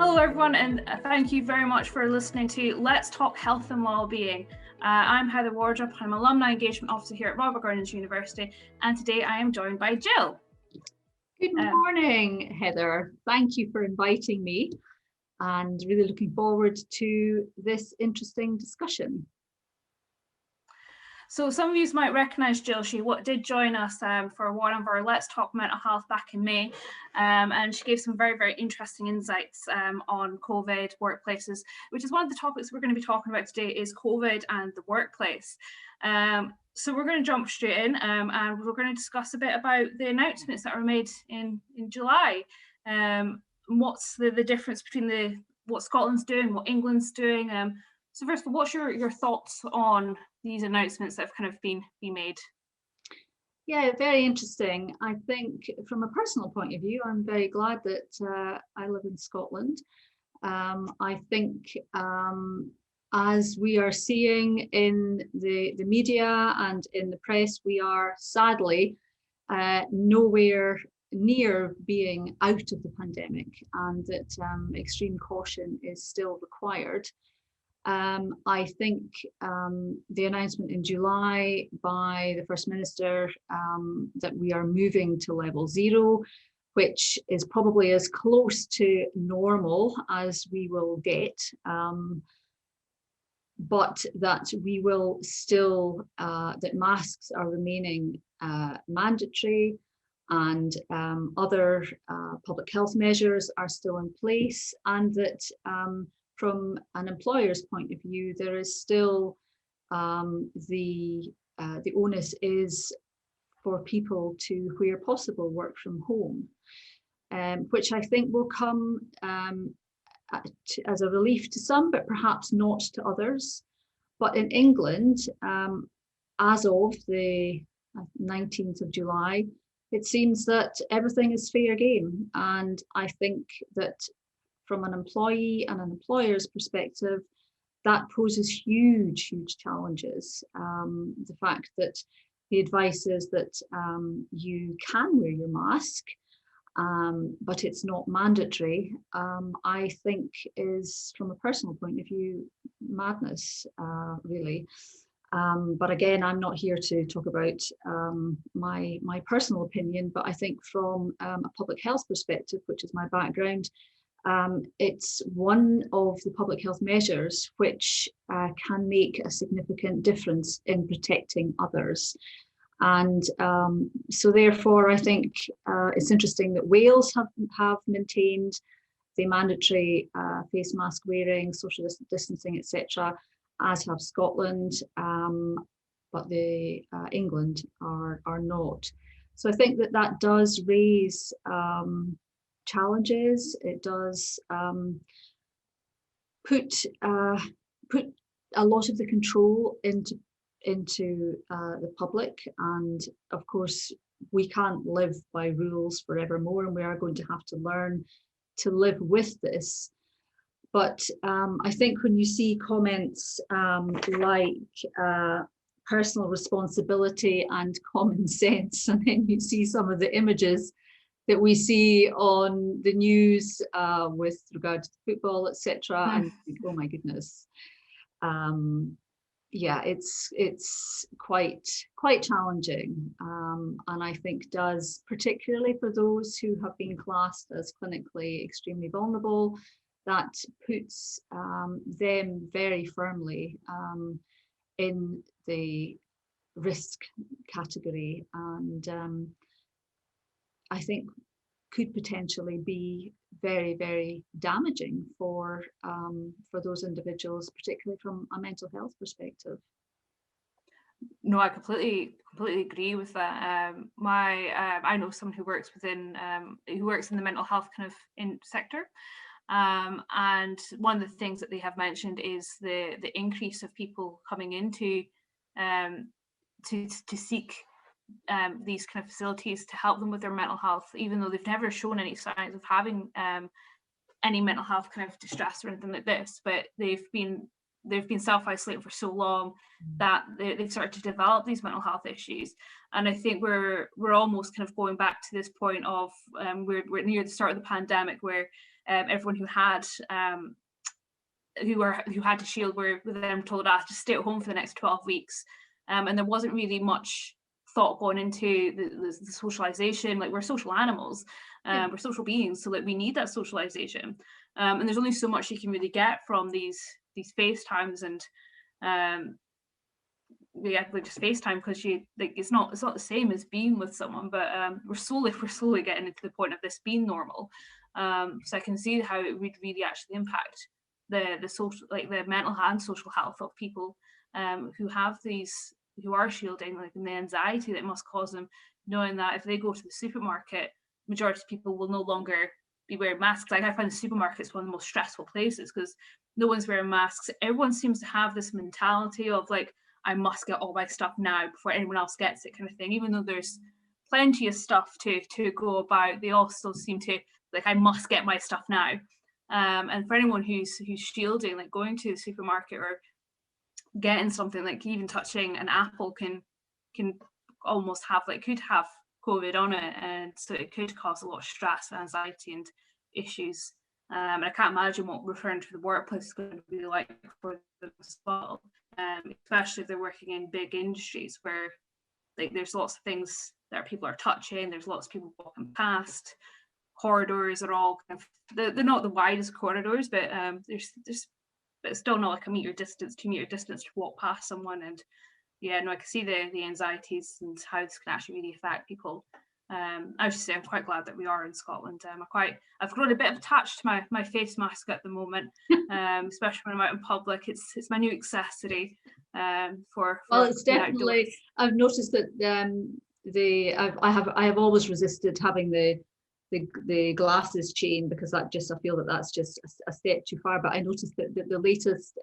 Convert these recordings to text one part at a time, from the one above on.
Hello everyone, and thank you very much for listening to Let's Talk Health and Wellbeing. I'm Heather Wardrop, I'm Alumni Engagement Officer here at Robert Gordon's University, and today I am joined by Jill. Good morning, Heather. Thank you for inviting me and really looking forward to this interesting discussion. So some of you might recognise Jill. She did join us for one of our Let's Talk Mental Health back in May, and she gave some very, very interesting insights on COVID, workplaces, which is one of the topics we're going to be talking about today is COVID and the workplace. So we're going to jump straight in and we're going to discuss a bit about the announcements that were made in July. What's the difference between what Scotland's doing, what England's doing. So first of all, what's your thoughts on these announcements that have kind of been made? Yeah, very interesting. I think from a personal point of view, I'm very glad that I live in Scotland. I think as we are seeing in the media and in the press, we are sadly nowhere near being out of the pandemic, and that extreme caution is still required. I think the announcement in July by the First Minister that we are moving to level 0, which is probably as close to normal as we will get, but that we will still, that masks are remaining mandatory, and other public health measures are still in place, and that from an employer's point of view, there is still the onus is for people to, where possible, work from home, which I think will come as a relief to some, but perhaps not to others. But in England, as of the 19th of July, it seems that everything is fair game. And I think that from an employee and an employer's perspective, that poses huge challenges. The fact that the advice is that you can wear your mask, but it's not mandatory, I think is, from a personal point of view, madness, really. But again, I'm not here to talk about my personal opinion, but I think from a public health perspective, which is my background, it's one of the public health measures which can make a significant difference in protecting others. And so therefore, I think it's interesting that Wales have maintained the mandatory face mask wearing, social distancing, etc., as have Scotland, but England are not. So I think that does raise challenges. It does put a lot of the control into the public, and of course we can't live by rules forevermore, and we are going to have to learn to live with this. But I think when you see comments like personal responsibility and common sense, and then you see some of the images that we see on the news with regard to football, etc., and oh my goodness, yeah, it's quite challenging, and I think does, particularly for those who have been classed as clinically extremely vulnerable, that puts them very firmly in the risk category, and I think could potentially be very, very damaging for those individuals, particularly from a mental health perspective. No, I completely agree with that. I know someone who works in the mental health kind of sector, and one of the things that they have mentioned is the increase of people coming into to seek these kind of facilities to help them with their mental health, even though they've never shown any signs of having any mental health kind of distress or anything like this, but they've been self-isolating for so long that they've started to develop these mental health issues. And I think we're almost kind of going back to this point of we're near the start of the pandemic, where everyone who had who had to shield were then told to stay at home for the next 12 weeks. And there wasn't really much thought going into the socialization. Like, we're social animals, we're social beings, so like we need that socialization. And there's only so much you can really get from these FaceTimes, and like just FaceTime, because you like it's not the same as being with someone, but we're slowly getting into the point of this being normal. So I can see how it would really actually impact the social, like the mental and social health of people who are shielding, like, and the anxiety that must cause them, knowing that if they go to the supermarket, majority of people will no longer be wearing masks. Like, I find the supermarket's one of the most stressful places because no one's wearing masks. Everyone seems to have this mentality of like, I must get all my stuff now before anyone else gets it, kind of thing. Even though there's plenty of stuff to go about, they also seem to like, I must get my stuff now. And for anyone who's shielding, like going to the supermarket or getting something, like even touching an apple can almost have could have COVID on it, and so it could cause a lot of stress, anxiety, and issues. And I can't imagine what return to the workplace is going to be like for them as well, especially if they're working in big industries where like there's lots of things that people are touching, there's lots of people walking past, corridors are all kind of, they're not the widest corridors, but there's but it's still not like a meter distance, 2 meter distance to walk past someone. And yeah, no, I can see the anxieties and how this can actually really affect people. I should say I'm quite glad that we are in Scotland. I've grown a bit attached to my face mask at the moment, especially when I'm out in public. It's my new accessory. Well, it's definitely outdoors. I've noticed that I have always resisted having the glasses chain, because I feel that's just a step too far. But I noticed that the latest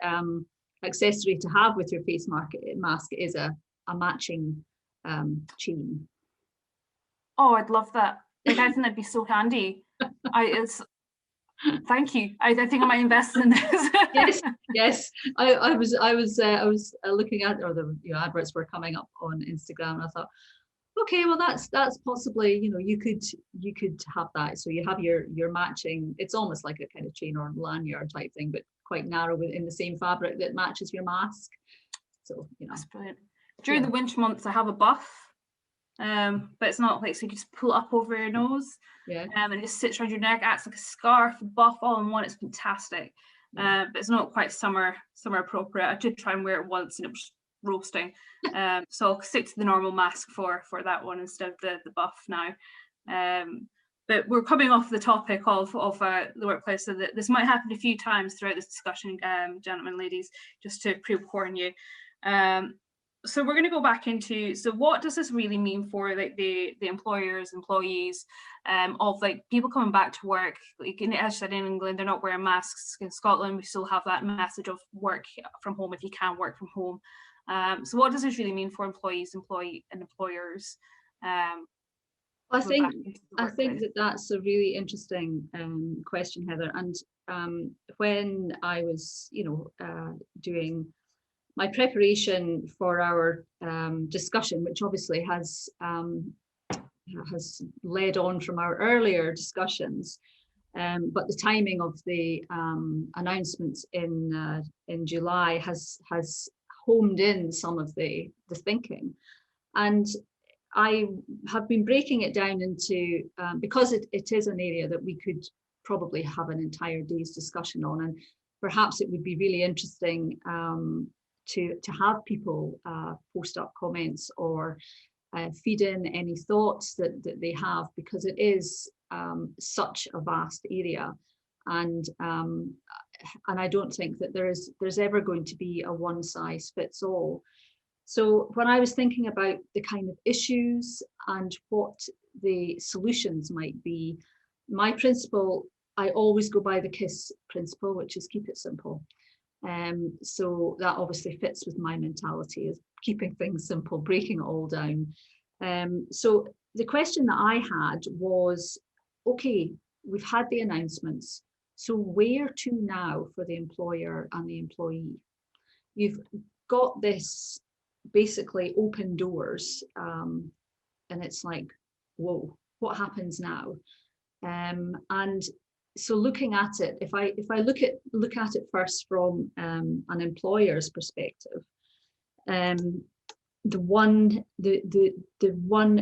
accessory to have with your face mask is a matching chain. Oh, I'd love that. Like, I think that'd be so handy. Thank you. I think I might invest in this. Yes. I was looking at, or the adverts were coming up on Instagram, and I thought, okay, well that's possibly, you could have that. So you have your matching. It's almost like a kind of chain or lanyard type thing, but quite narrow in the same fabric that matches your mask. So that's brilliant. During the winter months, I have a buff. But it's not like, so you just pull it up over your nose, and it just sits around your neck, acts like a scarf, a buff, all in one. It's fantastic. But it's not quite summer appropriate. I did try and wear it once and it was roasting, so I'll stick to the normal mask for that one instead of the buff now. But we're coming off the topic of the workplace, so that this might happen a few times throughout this discussion, gentlemen, ladies, just to pre-warn you. So we're going to go back into, so what does this really mean for like the employers, employees, of like people coming back to work? Like, as I said, in England, they're not wearing masks. In Scotland, we still have that message of work from home if you can work from home. So what does this really mean for employees, and employers? I think that's a really interesting question, Heather. And when I was, doing my preparation for our discussion, which obviously has led on from our earlier discussions, but the timing of the announcements in July has homed in some of the thinking. And I have been breaking it down into, because it is an area that we could probably have an entire day's discussion on, and perhaps it would be really interesting to have people post up comments or feed in any thoughts that they have, because it is such a vast area, and I don't think that there's ever going to be a one size fits all. So when I was thinking about the kind of issues and what the solutions might be, my principle, I always go by the KISS principle, which is keep it simple. So that obviously fits with my mentality, is keeping things simple, breaking it all down. So the question that I had was, okay, we've had the announcements, so where to now for the employer and the employee? You've got this basically open doors, and it's like, whoa, what happens now? And so looking at it, if I look at it first from an employer's perspective, the one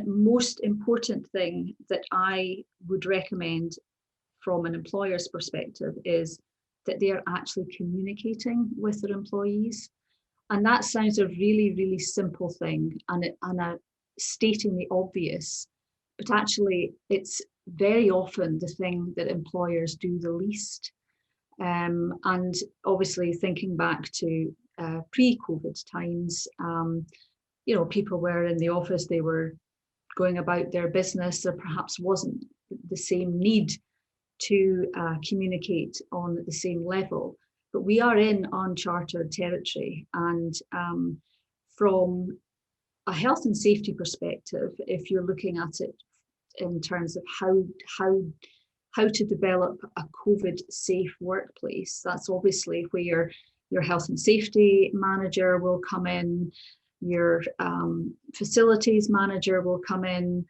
most important thing that I would recommend from an employer's perspective is that they are actually communicating with their employees. And that sounds a really, really simple thing, and stating the obvious, but actually it's very often the thing that employers do the least. And obviously thinking back to pre-COVID times, people were in the office, they were going about their business. There perhaps wasn't the same need to communicate on the same level. But we are in uncharted territory, and from a health and safety perspective, if you're looking at it in terms of how to develop a COVID safe workplace, that's obviously where your health and safety manager will come in, your facilities manager will come in,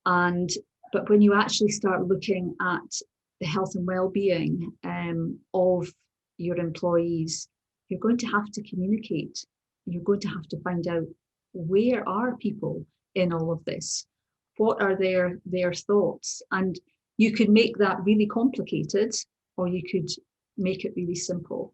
but when you actually start looking at the health and well-being of your employees, you're going to have to communicate. You're going to have to find out, where are people in all of this? What are their thoughts? And you could make that really complicated, or you could make it really simple.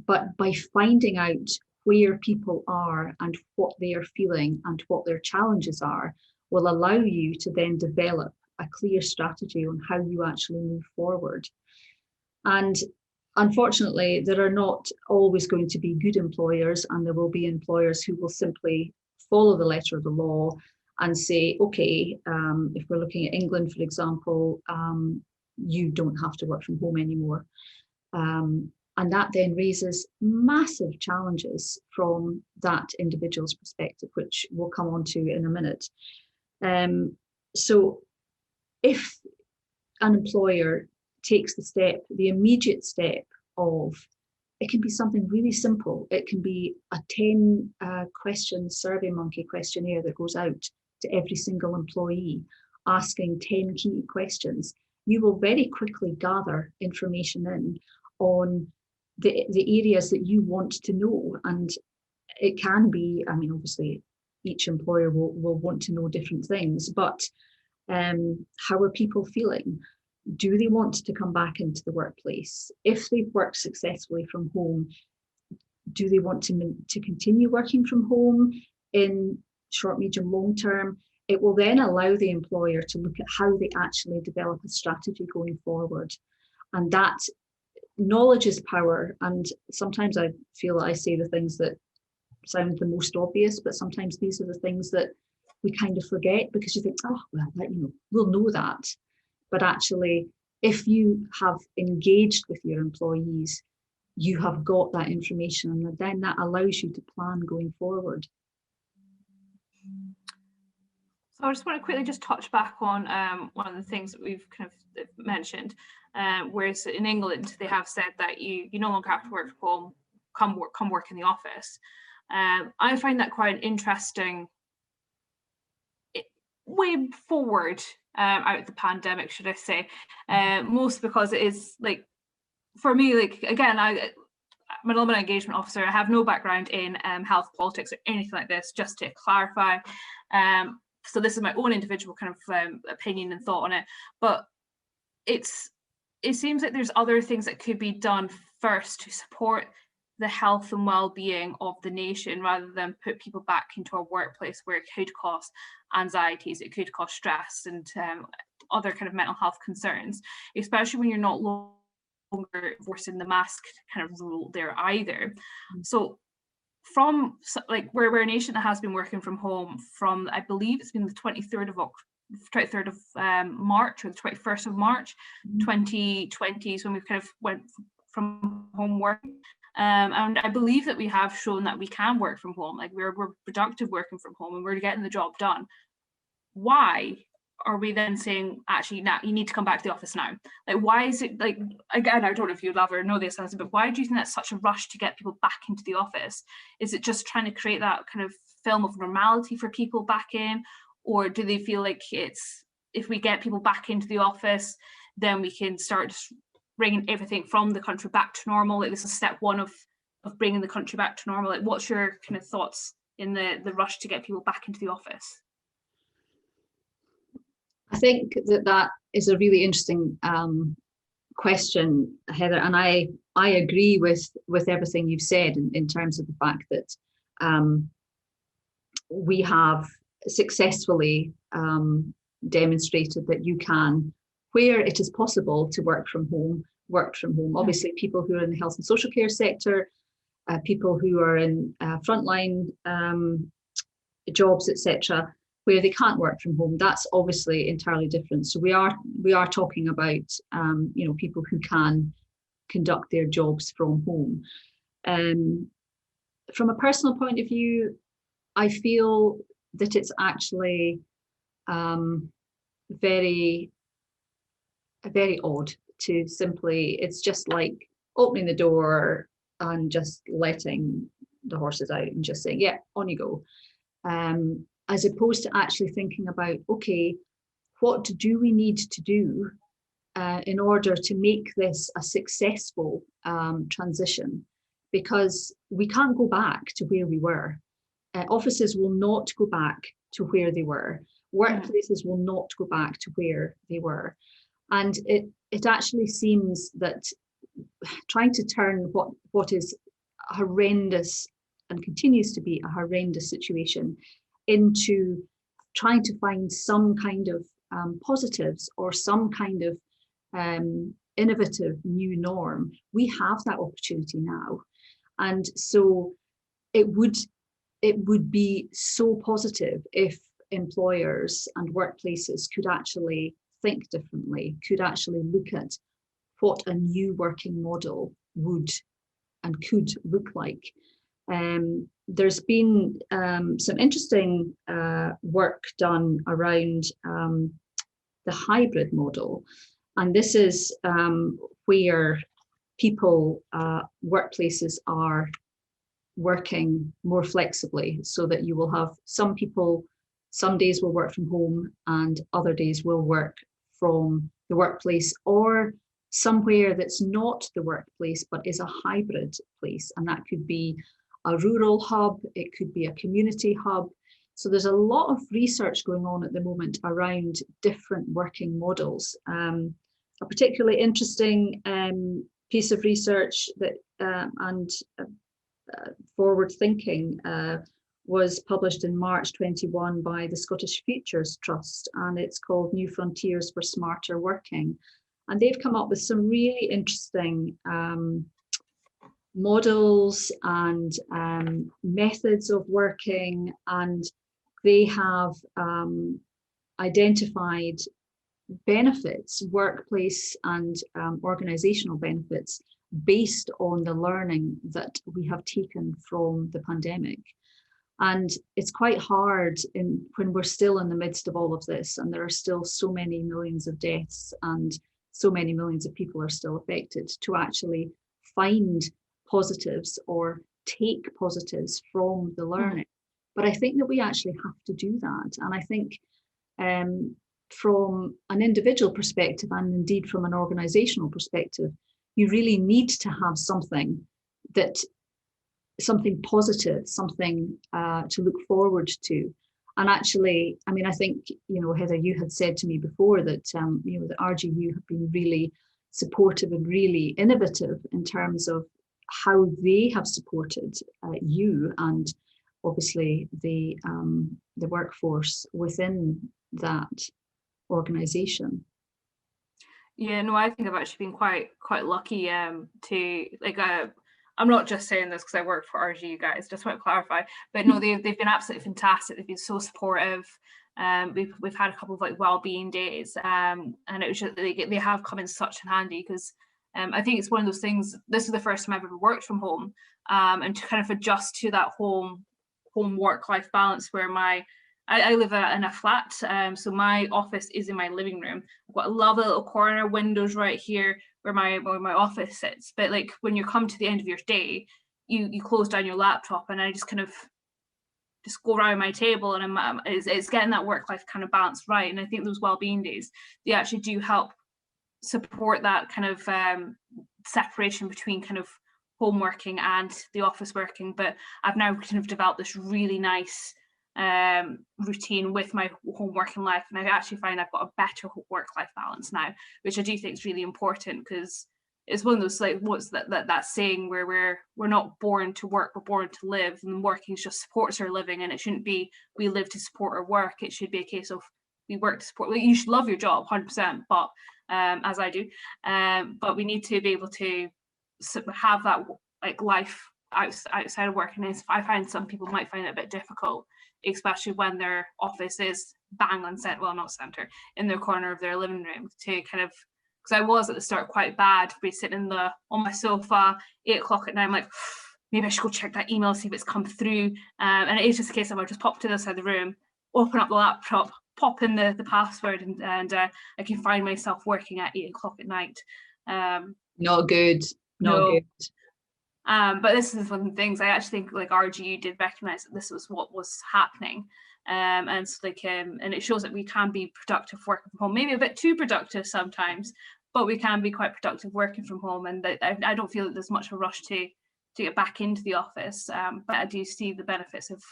But by finding out where people are and what they are feeling and what their challenges are, will allow you to then develop a clear strategy on how you actually move forward. And unfortunately, there are not always going to be good employers, and there will be employers who will simply follow the letter of the law and say, okay, if we're looking at England, for example, you don't have to work from home anymore. And that then raises massive challenges from that individual's perspective, which we'll come on to in a minute. So if an employer takes the immediate step of, it can be something really simple. It can be a 10 question SurveyMonkey questionnaire that goes out to every single employee, asking 10 key questions. You will very quickly gather information in on the areas that you want to know. And it can be, obviously each employer will want to know different things, but how are people feeling? Do they want to come back into the workplace? If they've worked successfully from home, do they want to continue working from home in short, medium, long term? It will then allow the employer to look at how they actually develop a strategy going forward. And that knowledge is power. And sometimes I feel that I say the things that sound the most obvious, but sometimes these are the things that we kind of forget, because you think, oh, well, we'll know that. But actually, if you have engaged with your employees, you have got that information, and then that allows you to plan going forward. So I just want to quickly just touch back on one of the things that we've kind of mentioned, whereas in England, they have said that you no longer have to work from home, come work in the office. I find that quite an interesting way forward out of the pandemic, should I say, most because it is, like, for me, like, again, I'm an alumni engagement officer. I have no background in health politics or anything like this, just to clarify. So this is my own individual kind of opinion and thought on it, but it seems like there's other things that could be done first to support the health and well-being of the nation, rather than put people back into a workplace where it could cause anxieties, it could cause stress, and other kind of mental health concerns, especially when you're not longer enforcing the mask kind of rule there either. So from, like, we're a nation that has been working from home from, I believe it's been the 23rd of March or the 21st of March 2020 is when we kind of went from home working. And I believe that we have shown that we can work from home, like we're productive working from home, and we're getting the job done. Why are we then saying, actually, now you need to come back to the office now? Like, why is it, like, again, I don't know if you'd ever know this answer, but why do you think that's such a rush to get people back into the office? Is it just trying to create that kind of film of normality for people back in? Or do they feel like it's, if we get people back into the office, then we can start just bringing everything from the country back to normal. Like, this is step one of bringing the country back to normal. Like, what's your kind of thoughts in the rush to get people back into the office? I think that is a really interesting question, Heather, and I agree with everything you've said in terms of the fact that we have successfully demonstrated that you can, where it is possible to work from home. Obviously, people who are in the health and social care sector, people who are in frontline jobs, etc., where they can't work from home, that's obviously entirely different. So we are talking about people who can conduct their jobs from home. From a personal point of view, I feel that it's actually very, very odd to simply, it's just like opening the door and just letting the horses out and just saying, yeah, on you go. As opposed to actually thinking about, okay, what do we need to do in order to make this a successful transition? Because we can't go back to where we were. Offices will not go back to where they were. Workplaces will not go back to where they were. And it actually seems that trying to turn what is horrendous and continues to be a horrendous situation into trying to find some kind of positives or some kind of innovative new norm. We have that opportunity now. And so it would be so positive if employers and workplaces could actually think differently, could actually look at what a new working model would and could look like. There's been some interesting work done around the hybrid model, and this is where people, workplaces are working more flexibly, so that you will have some people, some days will work from home and other days will work from the workplace, or somewhere that's not the workplace but is a hybrid place, and that could be a rural hub, it could be a community hub. So there's a lot of research going on at the moment around different working models. A particularly interesting piece of research that and forward thinking was published in March 21 by the Scottish Futures Trust, and it's called New Frontiers for Smarter Working. And they've come up with some really interesting models and methods of working, and they have identified benefits, workplace and organizational benefits, based on the learning that we have taken from the pandemic. And it's quite hard when we're still in the midst of all of this, and there are still so many millions of deaths and so many millions of people are still affected, to actually find positives or take positives from the learning. But I think that we actually have to do that. And I think from an individual perspective, and indeed from an organizational perspective, you really need to have something positive, something to look forward to. And actually, I mean, I think, Heather, you had said to me before that, the RGU have been really supportive and really innovative in terms of how they have supported you and obviously the workforce within that organization. Yeah, no, I think I've actually been quite lucky to, like, I'm not just saying this because I work for RGU, guys, just want to clarify, but no, they've been absolutely fantastic. They've been so supportive. We've had a couple of like well-being days, and it was just, they have come in such handy, because I think it's one of those things, this is the first time I've ever worked from home, and to kind of adjust to that home work-life balance, where I live in a flat, so my office is in my living room. I've got a lovely little corner, windows right here where my office sits. But like, when you come to the end of your day, you close down your laptop, and I just kind of just go around my table, and it's getting that work-life kind of balance right. And I think those well-being days, they actually do help support that kind of separation between kind of home working and the office working, but I've now kind of developed this really nice routine with my home working life, and I actually find I've got a better work-life balance now, which I do think is really important, because it's one of those, like, what's that saying where we're not born to work, we're born to live, and working just supports our living, and it shouldn't be we live to support our work. It should be a case of we work to support. Well, you should love your job 100%, but as I do, but we need to be able to have that like life outside of work. And I find some people might find it a bit difficult, especially when their office is bang on center, well, not center, in the corner of their living room, to kind of, because I was at the start quite bad, be sitting on my sofa 8 o'clock at night, I'm like, maybe I should go check that email, see if it's come through, and it is just a case of I just pop to the side of the room, open up the laptop, pop in the password, and I can find myself working at 8 o'clock at night. Not good. Not no. good. But this is one of the things I actually think, like, RGU did recognize that this was what was happening, and so like and it shows that we can be productive working from home, maybe a bit too productive sometimes, but we can be quite productive working from home, and that I don't feel that there's much of a rush to get back into the office, but I do see the benefits of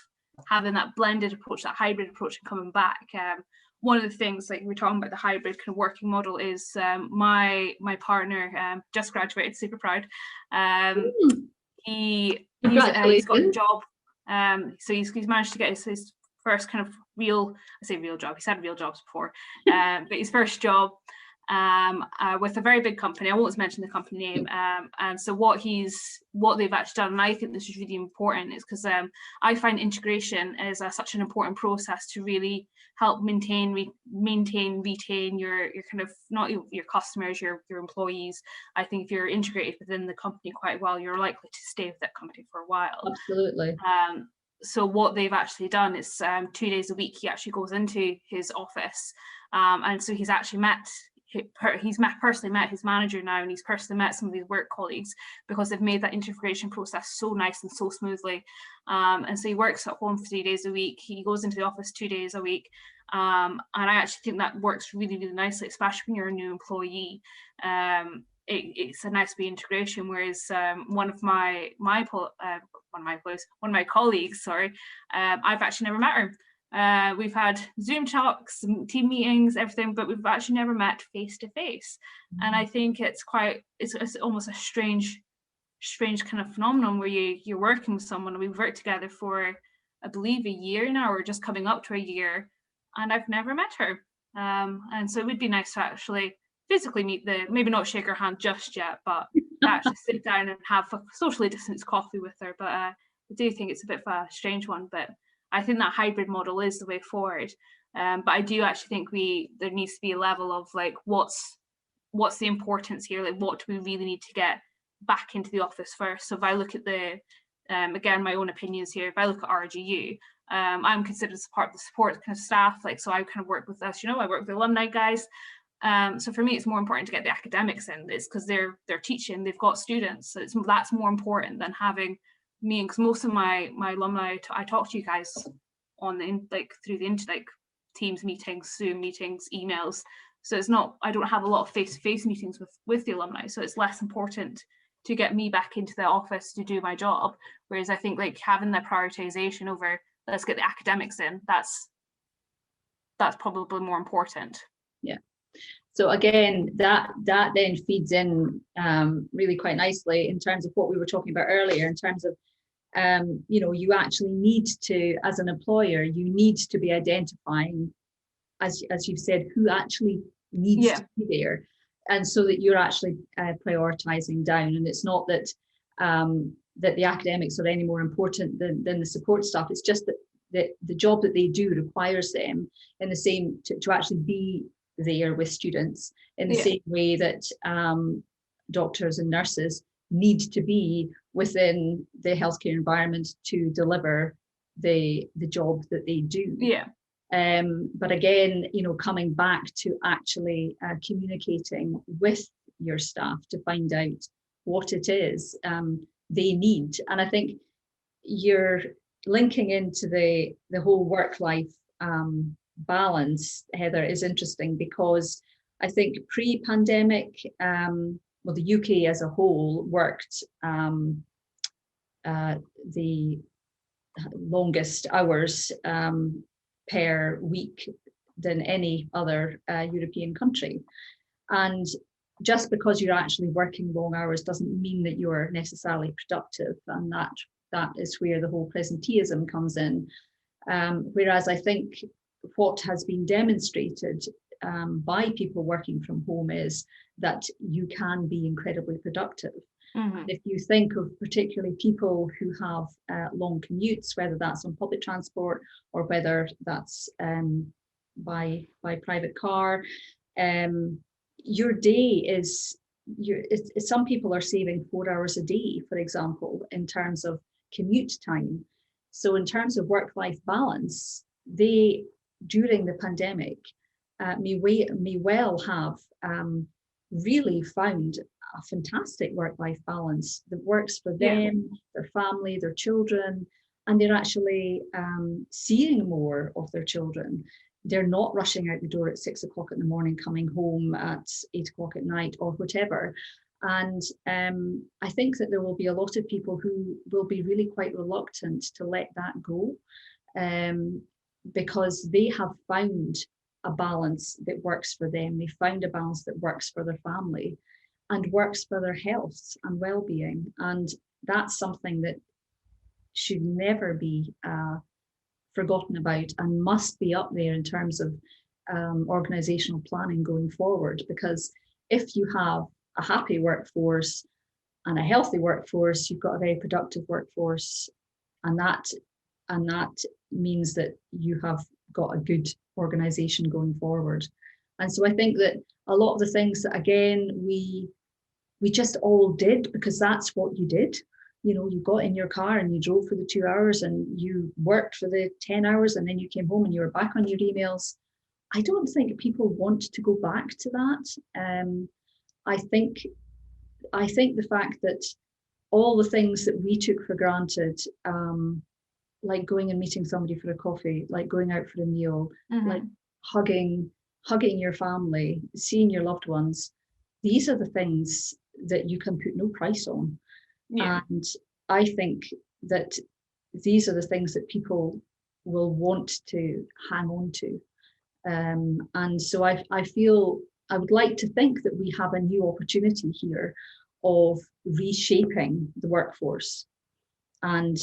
having that blended approach, that hybrid approach, and coming back. One of the things, like we're talking about the hybrid kind of working model, is my partner just graduated, super proud. He's got a job, so he's managed to get his first kind of real, I say real job, he's had real jobs before, but his first job with a very big company. I won't mention the company name. And so what they've actually done, and I think this is really important, is because I find integration is such an important process to really help retain your kind of, not your customers, your employees. I think if you're integrated within the company quite well, you're likely to stay with that company for a while. Absolutely. So what they've actually done is 2 days a week he actually goes into his office, and so he's actually personally met his manager now, and he's personally met some of his work colleagues, because they've made that integration process so nice and so smoothly. And so he works at home for 3 days a week, he goes into the office 2 days a week, and I actually think that works really, really nicely, especially when you're a new employee. It's a nice wee integration. Whereas one of my colleagues, I've actually never met her. We've had Zoom talks, team meetings, everything, but we've actually never met face to face. And I think it's almost a strange kind of phenomenon where you're working with someone. We've worked together for, I believe, a year now, or just coming up to a year, and I've never met her. And so it would be nice to actually physically meet maybe not shake her hand just yet, but actually sit down and have a socially distanced coffee with her. But I do think it's a bit of a strange one, but I think that hybrid model is the way forward. But I do actually think there needs to be a level of like, what's the importance here? Like, what do we really need to get back into the office first? So if I look at again, my own opinions here, if I look at RGU, I'm considered as part of the support kind of staff. Like, so I kind of work with us, I work with the alumni guys. So for me, it's more important to get the academics in. It's because they're teaching, they've got students. So that's more important than having me, because most of my alumni, I talk to you guys on through the Teams meetings, Zoom meetings, emails. So I don't have a lot of face-to-face meetings with the alumni. So it's less important to get me back into the office to do my job. Whereas I think like having the prioritization over, let's get the academics in, that's probably more important. Yeah. So again, that then feeds in really quite nicely in terms of what we were talking about earlier, in terms of, you actually need to, as an employer, you need to be identifying, as you've said, who actually needs to be there. And so that you're actually prioritizing down. And it's not that that the academics are any more important than the support staff. It's just that the job that they do requires them in the same to actually be there with students in the same way that doctors and nurses need to be within the healthcare environment to deliver the job that they do. But again, coming back to actually communicating with your staff to find out what it is they need. And I think you're linking into the whole work-life balance, Heather, is interesting, because I think pre-pandemic, well, the UK as a whole worked the longest hours per week than any other European country. And just because you're actually working long hours doesn't mean that you're necessarily productive. And that is where the whole presenteeism comes in. Whereas I think what has been demonstrated by people working from home is that you can be incredibly productive. Mm-hmm. If you think of particularly people who have long commutes, whether that's on public transport or whether that's by private car, your day is, some people are saving 4 hours a day, for example, in terms of commute time. So in terms of work-life balance, they, during the pandemic, may well have really found a fantastic work-life balance that works for them, their family, their children, and they're actually seeing more of their children. They're not rushing out the door at 6 o'clock in the morning, coming home at 8 o'clock at night or whatever. And I think that there will be a lot of people who will be really quite reluctant to let that go, because they have found a balance that works for them. They found a balance that works for their family and works for their health and well-being. And that's something that should never be forgotten about and must be up there in terms of organizational planning going forward. Because if you have a happy workforce and a healthy workforce, you've got a very productive workforce, and that means that you have got a good organization going forward. And so I think that a lot of the things that, again, we just all did because that's what you did. You know, you got in your car and you drove for the 2 hours and you worked for the 10 hours and then you came home and you were back on your emails. I don't think people want to go back to that. I think the fact that all the things that we took for granted, like going and meeting somebody for a coffee, like going out for a meal, mm-hmm. like hugging your family, seeing your loved ones, these are the things that you can put no price on. Yeah. And I think that these are the things that people will want to hang on to. And so I feel, I would like to think that we have a new opportunity here of reshaping the workforce. And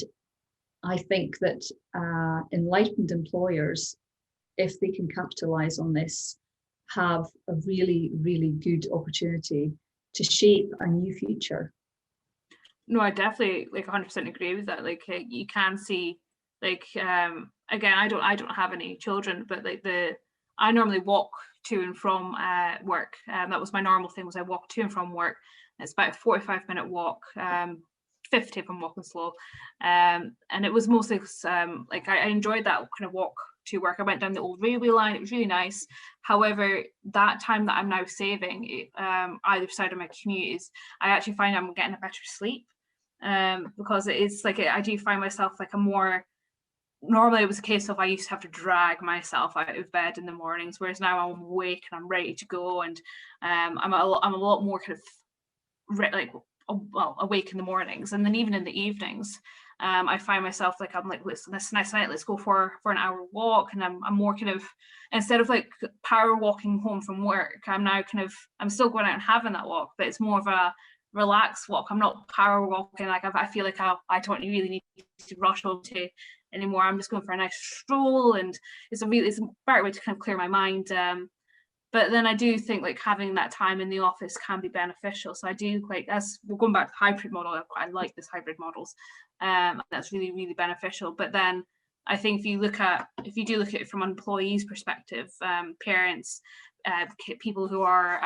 I think that enlightened employers, if they can capitalize on this, have a really, really good opportunity to shape a new future. No, I definitely 100% agree with that. Like you can see, again, I don't have any children, but I normally walk to and from work. That was my normal thing, was I walk to and from work. It's about a 45-minute walk, 50 if I'm walking slow. And it was mostly I enjoyed that kind of walk to work. I went down the old railway line. It was really nice. However, that time that I'm now saving either side of my commute is, I actually find I'm getting a better sleep, because it is I do find myself normally it was a case of I used to have to drag myself out of bed in the mornings, whereas now I'm awake and I'm ready to go, and I'm a lot more kind of awake in the mornings. And then even in the evenings, I find myself listen, this nice night, let's go for an hour walk. And I'm more kind of, instead of power walking home from work, I'm now I'm still going out and having that walk, but it's more of a relaxed walk. I'm not power walking. I feel like I don't really need to rush home to anymore. I'm just going for a nice stroll, and it's a better way to kind of clear my mind. But then I do think having that time in the office can be beneficial. So I do as we're going back to the hybrid model, I like this hybrid models. That's really, really beneficial. But then I think if you do look at it from an employee's perspective, parents, people who are,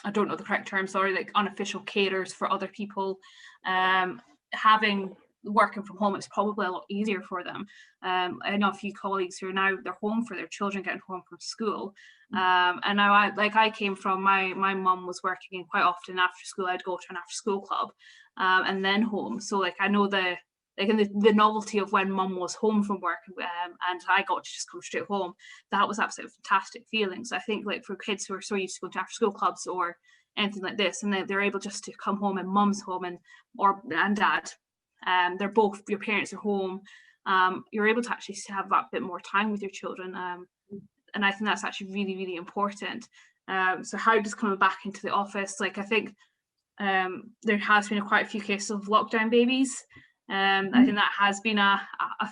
I don't know the correct term, sorry, unofficial carers for other people, having working from home, it's probably a lot easier for them. I know a few colleagues who are now, they're home for their children getting home from school. And now I came from, my mum was working, and quite often after school I'd go to an after school club, and then home. So I know like, and the novelty of when mum was home from work, and I got to just come straight home, that was absolutely fantastic feeling. So I think, like, for kids who are so used to going to after school clubs or anything like this, and they're able just to come home and mum's home and dad, they're both, your parents are home, you're able to actually have that bit more time with your children, and I think that's actually really, really important. So how does coming back into the office, like, I think there has been quite a few cases of lockdown babies. I think that has been a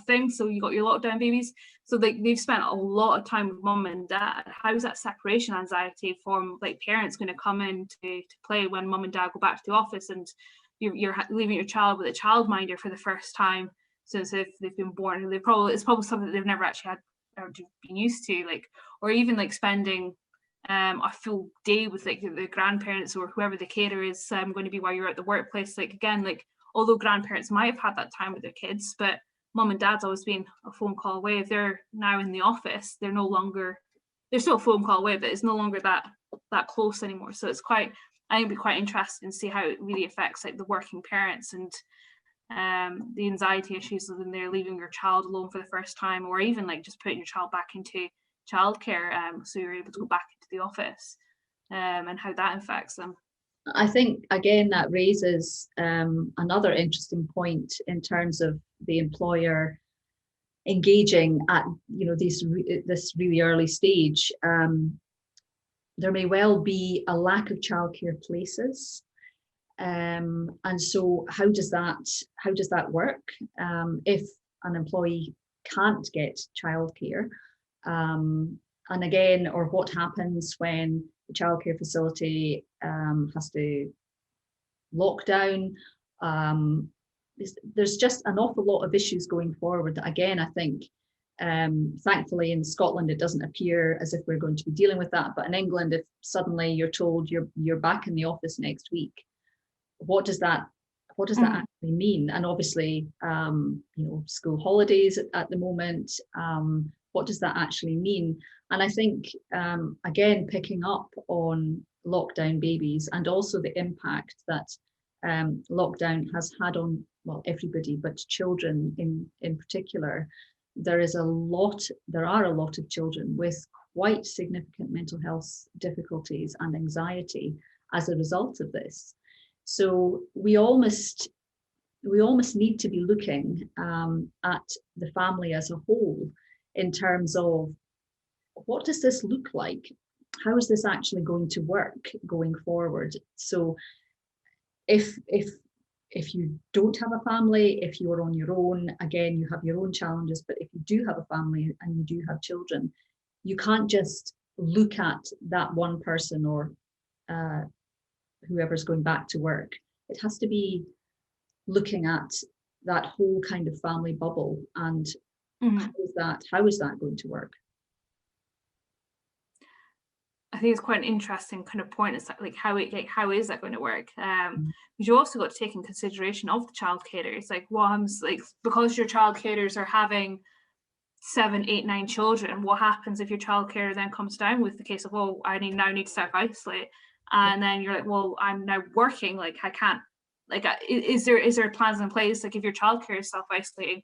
thing. So you got your lockdown babies. So they've spent a lot of time with mum and dad. How's that separation anxiety from, like, parents going to come in to play when mum and dad go back to the office, and you're leaving your child with a childminder for the first time since they've been born. It's probably something that they've never actually had or been used to, like, or even like spending a full day with, like, the grandparents or whoever the carer is going to be while you're at the workplace. Like, again, like, although grandparents might have had that time with their kids, but mum and dad's always been a phone call away. If they're now in the office, they're still a phone call away, but it's no longer that close anymore. So it's I think it'd be quite interesting to see how it really affects, like, the working parents and the anxiety issues when they're leaving your child alone for the first time, or even, like, just putting your child back into childcare, so you're able to go back into the office, and how that affects them. I think, again, that raises another interesting point in terms of the employer engaging at, this really early stage. There may well be a lack of childcare places, and so how does that work if an employee can't get childcare? And again, or what happens when the childcare facility has to lock down? There's just an awful lot of issues going forward that, again, I think, thankfully in Scotland, it doesn't appear as if we're going to be dealing with that. But in England, if suddenly you're told you're back in the office next week, what does that actually mean? And obviously, school holidays at the moment, what does that actually mean? And I think, again, picking up on lockdown babies and also the impact that lockdown has had on, well, everybody, but children in particular, there are a lot of children with quite significant mental health difficulties and anxiety as a result of this. So we almost need to be looking at the family as a whole in terms of, what does this look like? How is this actually going to work going forward? So if you don't have a family, if you're on your own, again, you have your own challenges, but if you do have a family and you do have children, you can't just look at that one person or whoever's going back to work. It has to be looking at that whole kind of family bubble, and how is that going to work? I think it's quite an interesting kind of point. It's like how is that going to work? Because you also got to take in consideration of the child carers. Like, what happens, like, because your child carers are having 7, 8, 9 children, what happens if your child carer then comes down with the case of, oh, I need to self-isolate, and then you're like, well, I'm now working, like, I can't, like, is there plans in place, like, if your child care is self-isolating,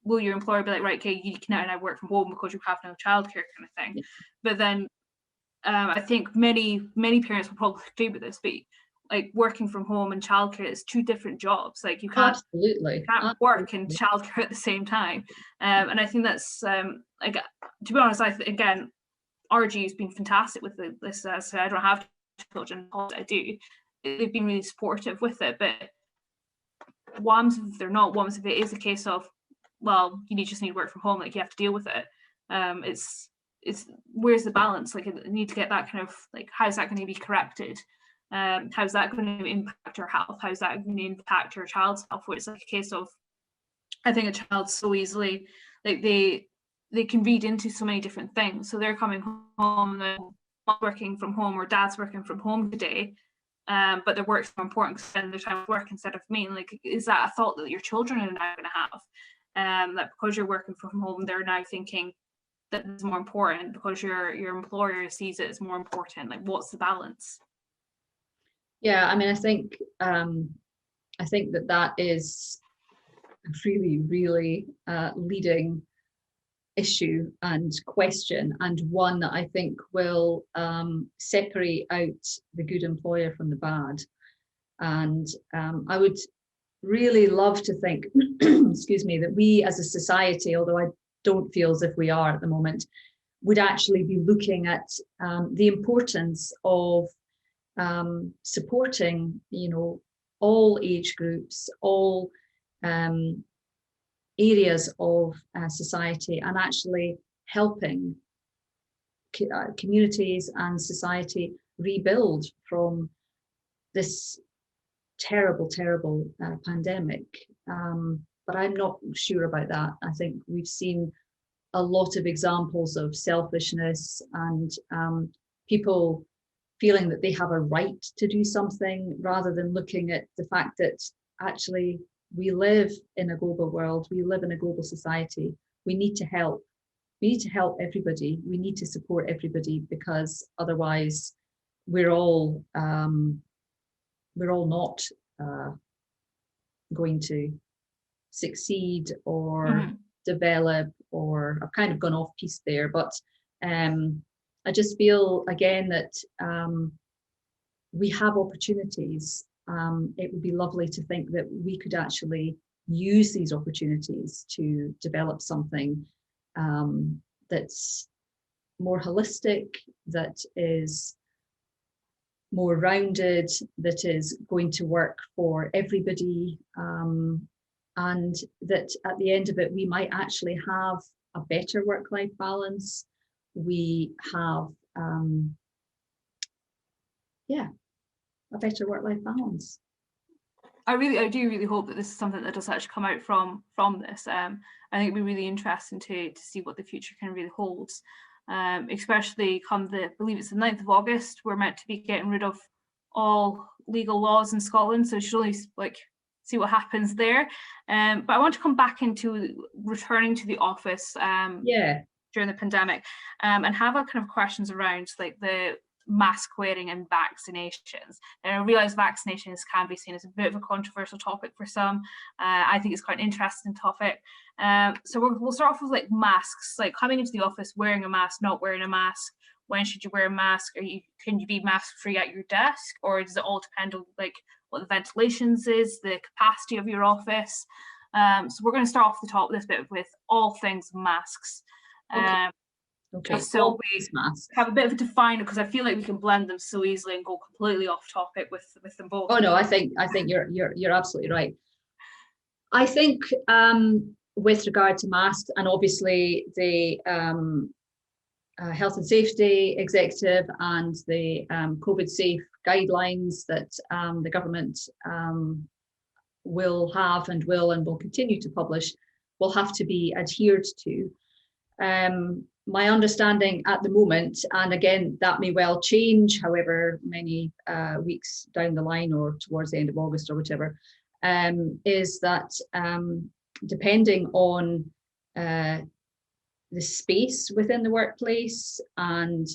will your employer be like, right, okay, you can now work from home because you have no childcare, kind of thing? But then I think many parents will probably agree with this, but, like, working from home and childcare is 2 different jobs. Like, you can't work in childcare at the same time. And I think that's like, to be honest, again, RG has been fantastic with this. So I don't have children, I do. They've been really supportive with it, but WAMs, if they're not, WAMs, if it is a case of, well, you just need to work from home, like, you have to deal with it. It's where's the balance? Like, you need to get that kind of, like, how's that going to be corrected? How's that going to impact your health? How's that going to impact your child's health? Where it's like a case of, I think a child so easily, like, they can read into so many different things. So they're coming home, they're working from home, or dad's working from home today, but their work's more important because spending their time at work instead of me. Like, is that a thought that your children are now going to have? That because you're working from home, they're now thinking that is more important because your employer sees it as more important. Like, what's the balance? Yeah, I mean, I think that is really, really leading issue and question, and one that I think will separate out the good employer from the bad. And I would really love to think, excuse me, that we as a society, although I don't feel as if we are at the moment, would actually be looking at the importance of supporting, all age groups, all areas of society, and actually helping communities and society rebuild from this terrible, terrible pandemic. But I'm not sure about that. I think we've seen a lot of examples of selfishness and people feeling that they have a right to do something rather than looking at the fact that actually we live in a global world, we live in a global society. We need to help. We need to help everybody. We need to support everybody, because otherwise we're all not going to succeed or develop, or I've kind of gone off piece there, but I just feel again that we have opportunities. It would be lovely to think that we could actually use these opportunities to develop something that's more holistic, that is more rounded, that is going to work for everybody, and that at the end of it, we might actually have a better work-life balance. We have, a better work-life balance. I do really hope that this is something that does actually come out from this. I think it'd be really interesting to see what the future kind of really holds. Especially come I believe it's the 9th of August, we're meant to be getting rid of all legal laws in Scotland, so we should only see what happens there. But I want to come back into returning to the office during the pandemic, and have a kind of questions around like the mask wearing and vaccinations. And I realise vaccinations can be seen as a bit of a controversial topic for some. I think it's quite an interesting topic. So we'll start off with like masks, like coming into the office, wearing a mask, not wearing a mask. When should you wear a mask? Can you be mask free at your desk, or does it all depend on like what the ventilations is, the capacity of your office? So we're going to start off the top of this bit with all things masks. Okay. So we have a bit of a definer, because I feel like we can blend them so easily and go completely off topic with them both. Oh no, I think you're absolutely right. I think with regard to masks, and obviously the health and safety executive and the COVID safe guidelines that the government will have and will continue to publish will have to be adhered to. My understanding at the moment, and again, that may well change however many weeks down the line or towards the end of August or whatever, is that depending on the space within the workplace and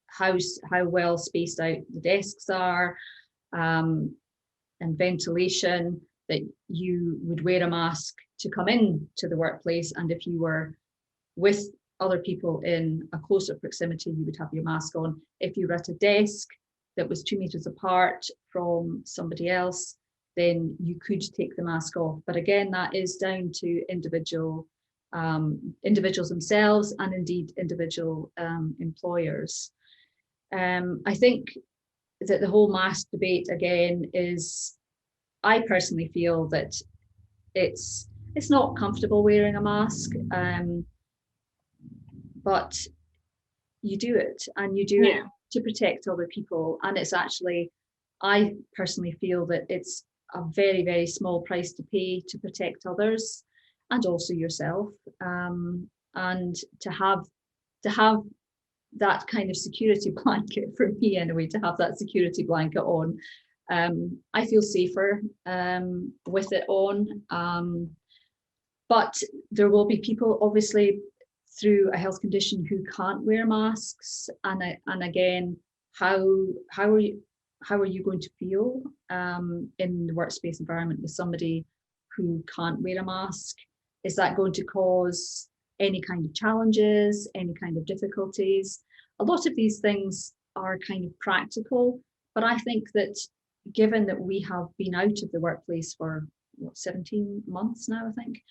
how well spaced out the desks are, and ventilation, that you would wear a mask to come in to the workplace, and if you were with other people in a closer proximity, you would have your mask on. If you were at a desk that was 2 meters apart from somebody else, then you could take the mask off. But again, that is down to individuals themselves, and indeed individual employers. I think that the whole mask debate again is, I personally feel that it's not comfortable wearing a mask, but you do it, and you do it to protect other people. And it's actually, I personally feel that it's a very, very small price to pay to protect others and also yourself, and to have that kind of security blanket, for me anyway, to have that security blanket on, I feel safer with it on. But there will be people obviously through a health condition who can't wear masks, and again, how are you going to feel in the workspace environment with somebody who can't wear a mask? Is that going to cause any kind of challenges, any kind of difficulties? A lot of these things are kind of practical, but I think that given that we have been out of the workplace for 17 months now, I think,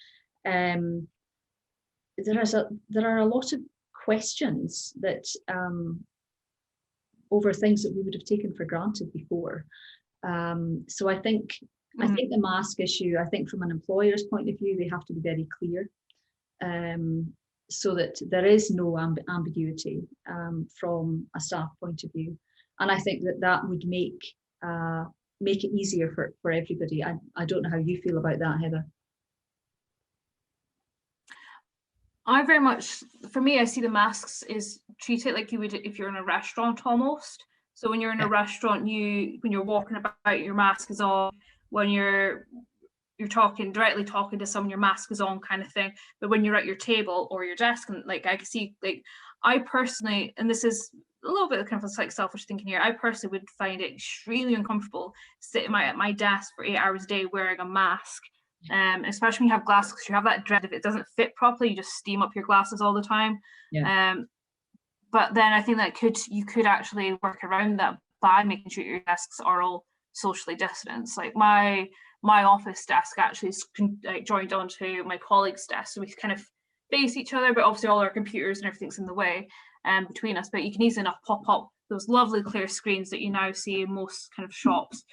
there are a lot of questions that over things that we would have taken for granted before. So I think the mask issue, I think from an employer's point of view, they have to be very clear, so that there is no ambiguity from a staff point of view. And I think that would make it easier for everybody. I don't know how you feel about that, Heather. I very much, for me, I see the masks is treat it like you would if you're in a restaurant almost. So when you're in a restaurant, when you're walking about, your mask is on. When you're directly talking to someone, your mask is on, kind of thing. But when you're at your table or your desk, and like I can see, like I personally, and this is a little bit kind of like selfish thinking here, I personally would find it extremely uncomfortable sitting at my desk for 8 hours a day wearing a mask. Especially when you have glasses, because you have that dread if it doesn't fit properly, you just steam up your glasses all the time. But then I think that you could actually work around that by making sure your desks are all socially distanced. Like my office desk actually is joined onto my colleague's desk, so we kind of face each other, but obviously all our computers and everything's in the way between us. But you can easily enough pop up those lovely clear screens that you now see in most kind of shops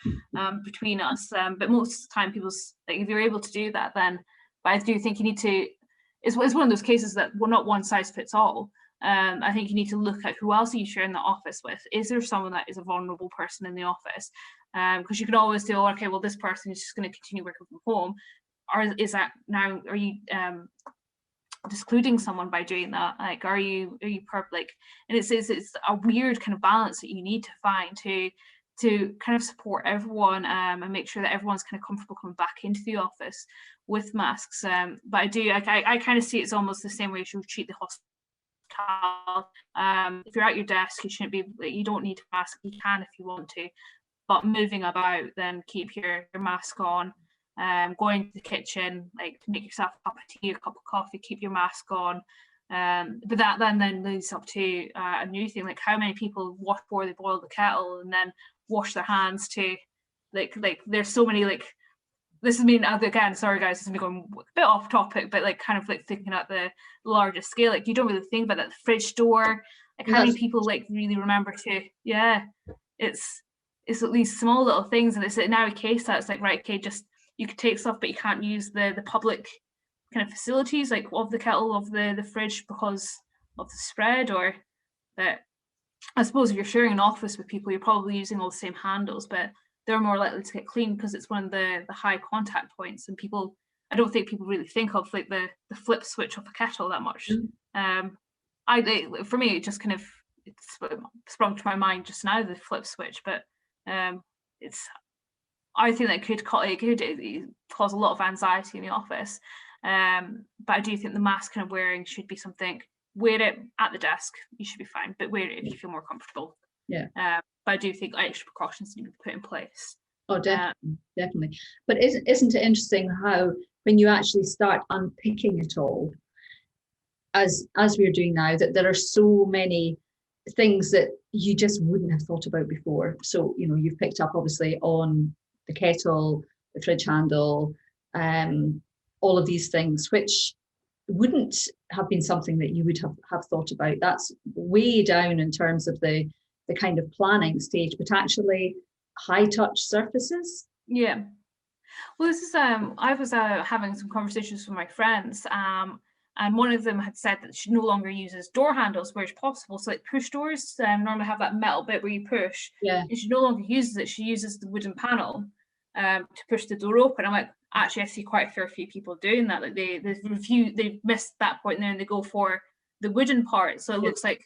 between us. But most of the time, people's like if you're able to do that, then. But I do think you need to. It's one of those cases that not one size fits all. I think you need to look at who else are you sharing the office with. Is there someone that is a vulnerable person in the office? Because you can always do, okay, well, this person is just going to continue working from home, or is that now? Are you excluding someone by doing that? Like, are you like? And it's a weird kind of balance that you need to find to kind of support everyone and make sure that everyone's kind of comfortable coming back into the office with masks. But I kind of see it's almost the same way as you treat the hospital. If you're at your desk, you don't need to mask. You can if you want to, but moving about, then keep your mask on. Going to the kitchen, like make yourself a cup of tea, a cup of coffee, keep your mask on. But that then leads up to a new thing, like how many people wash before they boil the kettle and then wash their hands to like there's so many like. This is mean again, sorry guys, this is me going a bit off topic, but like kind of like thinking at the larger scale, like you don't really think about that, the fridge door, like how many people like really remember to, it's at least small little things. And it's now a case that it's like, right, okay, just you could take stuff, but you can't use the public kind of facilities like of the kettle, of the fridge because of the spread. Or that I suppose if you're sharing an office with people, you're probably using all the same handles, but they're more likely to get clean because it's one of the high contact points. And I don't think people really think of like the flip switch of a kettle that much. For me, it just kind of sprung to my mind just now, the flip switch. But I think that could cause a lot of anxiety in the office. But I do think the mask kind of wearing should be something. Wear it at the desk, you should be fine, but wear it if you feel more comfortable. But I do think extra precautions need to be put in place. Oh, definitely. But isn't it interesting how when you actually start unpicking it all, as we're doing now, that there are so many things that you just wouldn't have thought about before. So, you've picked up obviously on the kettle, the fridge handle, all of these things, which wouldn't have been something that you would have thought about. That's way down in terms of the kind of planning stage, but actually high touch surfaces. Yeah. Well, this is I was having some conversations with my friends, and one of them had said that she no longer uses door handles where it's possible. So like push doors normally have that metal bit where you push. And she no longer uses it. She uses the wooden panel to push the door open. I'm like, actually, I see quite a fair few people doing that. Like they've missed that point there and they go for the wooden part. So it looks like,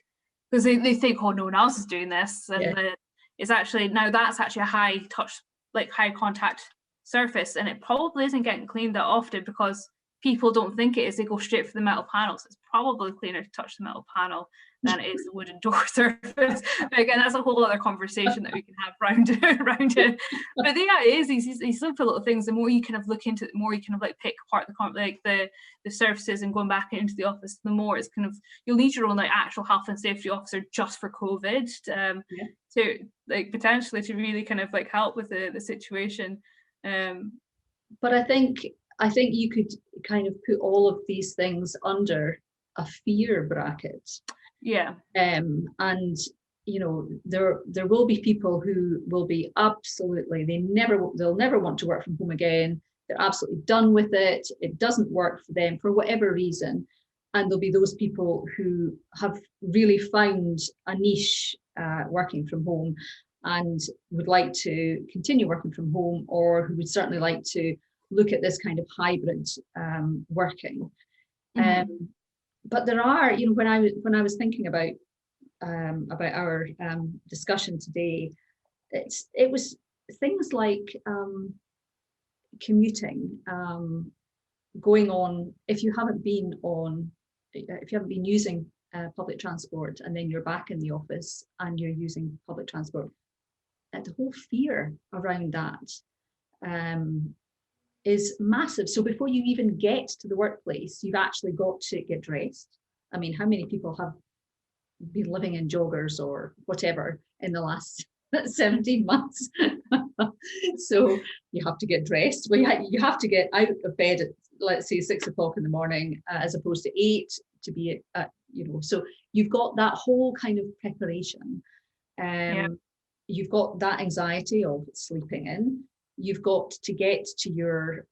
because they think, oh, no one else is doing this. And it's actually, now that's actually a high touch, like high contact surface. And it probably isn't getting cleaned that often because people don't think it is. They go straight for the metal panels. It's probably cleaner to touch the metal panel than it is the wooden door surface. But again, that's a whole other conversation that we can have around it. But yeah, it is these simple little things. The more you kind of look into it, the more you kind of like pick apart the surfaces and going back into the office, the more it's kind of, you'll need your own like actual health and safety officer just for COVID, to like potentially to really kind of like help with the situation. But I think you could kind of put all of these things under a fear bracket. Yeah. And you know, there will be people who will be absolutely, they'll never want to work from home again. They're absolutely done with it. It doesn't work for them for whatever reason. And there'll be those people who have really found a niche working from home and would like to continue working from home, or who would certainly like to look at this kind of hybrid working. But there are, you know, when I was thinking about our discussion today, it was things like commuting, going on, if you haven't been using public transport and then you're back in the office and you're using public transport, the whole fear around that is massive. So before you even get to the workplace, you've actually got to get dressed. I mean, how many people have been living in joggers or whatever in the last 17 months? So you have to get dressed. Well, you have to get out of bed at, let's say, 6 o'clock in the morning, as opposed to 8 to be at, you know, so you've got that whole kind of preparation. You've got that anxiety of sleeping in. You've got to get to your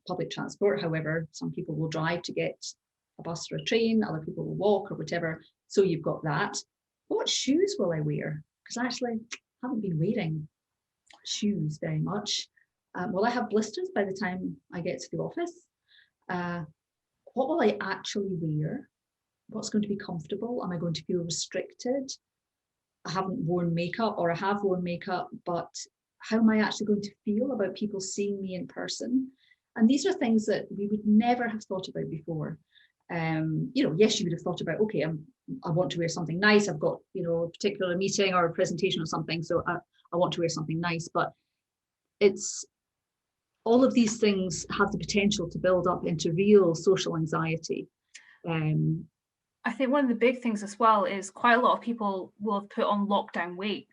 public transport. However, some people will drive to get a bus or a train, other people will walk or whatever. So you've got that. What shoes will I wear? Because I actually haven't been wearing shoes very much. Will I have blisters by the time I get to the office? What will I actually wear? What's going to be comfortable? Am I going to feel restricted? I haven't worn makeup, or I have worn makeup, but how am I actually going to feel about people seeing me in person? And these are things that we would never have thought about before. You know, yes, you would have thought about, okay, I want to wear something nice. I've got, you know, a particular meeting or a presentation or something, so I want to wear something nice. But it's all of these things have the potential to build up into real social anxiety. I think one of the big things as well is quite a lot of people will have put on lockdown weight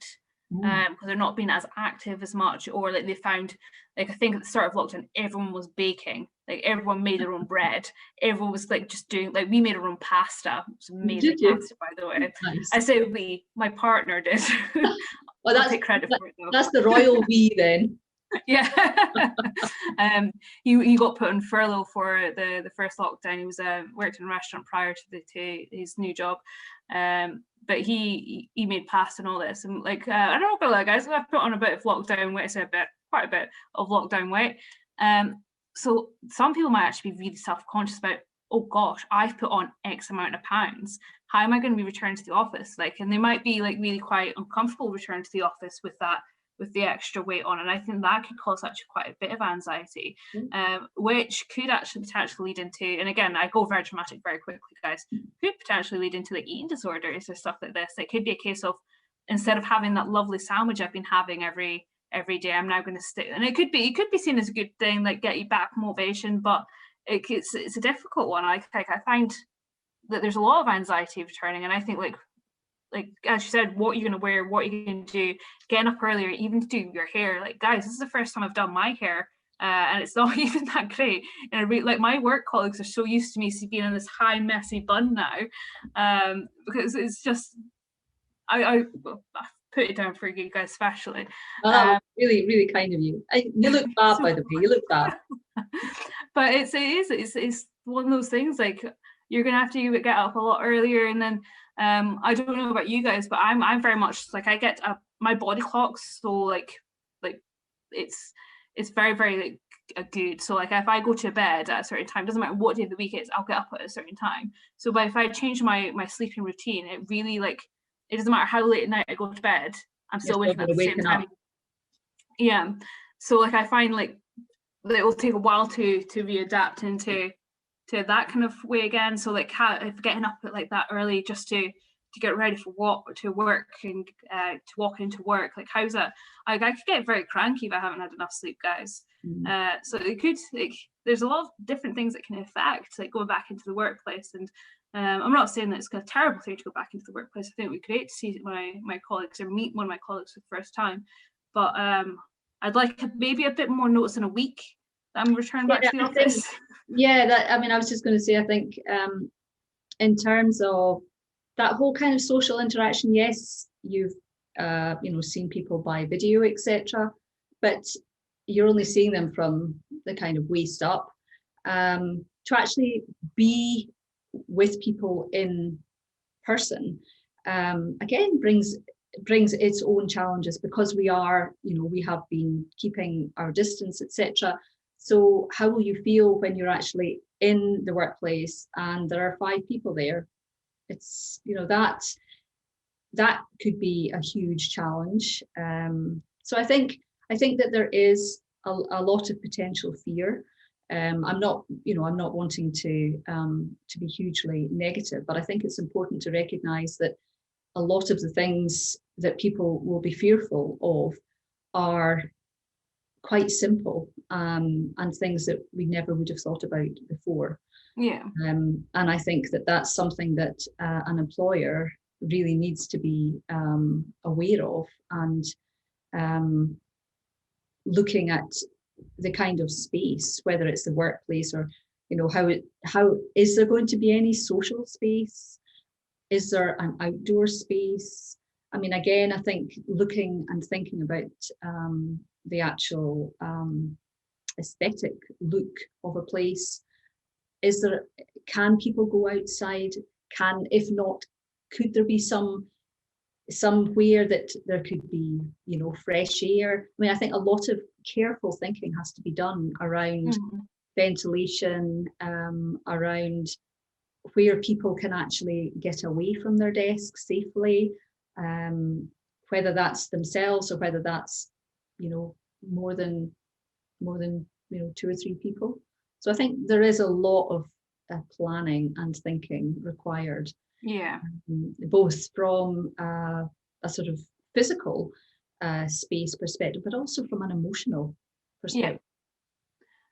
because they're not being as active as much, or like they found, like I think at the start of lockdown, everyone was baking, like everyone made their own bread, everyone was like just doing, like we made our own pasta. It was amazing pasta, by the way. Nice. I say we, my partner did. Well, that's, take credit for it, though. That's the royal we then. Yeah. He got put on furlough for the first lockdown. He was worked in a restaurant prior to his new job, but he made pasta and all this, and like I don't know about that, guys. I've put on a bit of lockdown weight. I say quite a bit of lockdown weight. So some people might actually be really self-conscious about, oh gosh, I've put on X amount of pounds. How am I going to be returned to the office? Like, and they might be like really quite uncomfortable returning to the office with the extra weight on, and I think that could cause actually quite a bit of anxiety, which could actually potentially lead into, and again, I go very dramatic very quickly, guys, could potentially lead into like eating disorders or stuff like this. It could be a case of, instead of having that lovely sandwich I've been having every day, I'm now going to stick, and it could be seen as a good thing, like get you back motivation, but it's a difficult one. I find that there's a lot of anxiety returning, and I think like as you said, what you're going to wear, what you're going to do, getting up earlier, even to do your hair. Like, guys, this is the first time I've done my hair, and it's not even that great. And like my work colleagues are so used to me being in this high messy bun now, because it's just I put it down for you guys especially. Really, really kind of you. You look fab, by the way. You look fab. But it's one of those things, like you're gonna have to get up a lot earlier, and then I don't know about you guys, but I'm very much like, I get up, my body clock's so like it's very, very like good. So like if I go to bed at a certain time, doesn't matter what day of the week it is, I'll get up at a certain time. So but if I change my sleeping routine, it really, like, it doesn't matter how late at night I go to bed, I'm still waking up at the same time. Yeah. So like I find like it will take a while to readapt into to that kind of way again. So like if getting up at like that early just to get ready for work and to walk into work, like how's that? I could get very cranky if I haven't had enough sleep, guys. So it could, like, there's a lot of different things that can affect like going back into the workplace. And I'm not saying that it's a terrible thing to go back into the workplace. I think it would be great to see my colleagues or meet one of my colleagues for the first time. But I'd like maybe a bit more notice in a week that I'm returning back to the office. I was just going to say, I think in terms of that whole kind of social interaction, yes, you've seen people by video, etc., but you're only seeing them from the kind of waist up. To actually be with people in person, again, brings its own challenges, because we have been keeping our distance, etc. So how will you feel when you're actually in the workplace and there are 5 people there? It's, that could be a huge challenge. So I think that there is a lot of potential fear. I'm not wanting to be hugely negative, but I think it's important to recognize that a lot of the things that people will be fearful of are quite simple, and things that we never would have thought about before. Yeah. And I think that that's something that an employer really needs to be aware of, and looking at the kind of space, whether it's the workplace or, how is there going to be any social space? Is there an outdoor space? I mean, again, I think looking and thinking about the actual aesthetic look of a place. Can people go outside? If not, could there be somewhere that there could be, fresh air? I mean, I think a lot of careful thinking has to be done around ventilation, around where people can actually get away from their desks safely, whether that's themselves or whether that's, more than 2 or 3 people. So I think there is a lot of planning and thinking required. Yeah. Both from a sort of physical space perspective, but also from an emotional perspective. Yeah.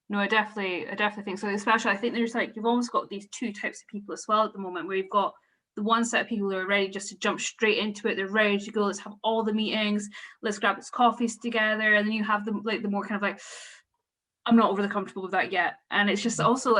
No, I definitely think so. Especially, I think there's you've almost got these 2 types of people as well at the moment, where you've got the one set of people who are ready just to jump straight into it. They're ready to go. Let's have all the meetings. Let's grab this coffees together. And then you have the more kind of I'm not overly comfortable with that yet. And it's just also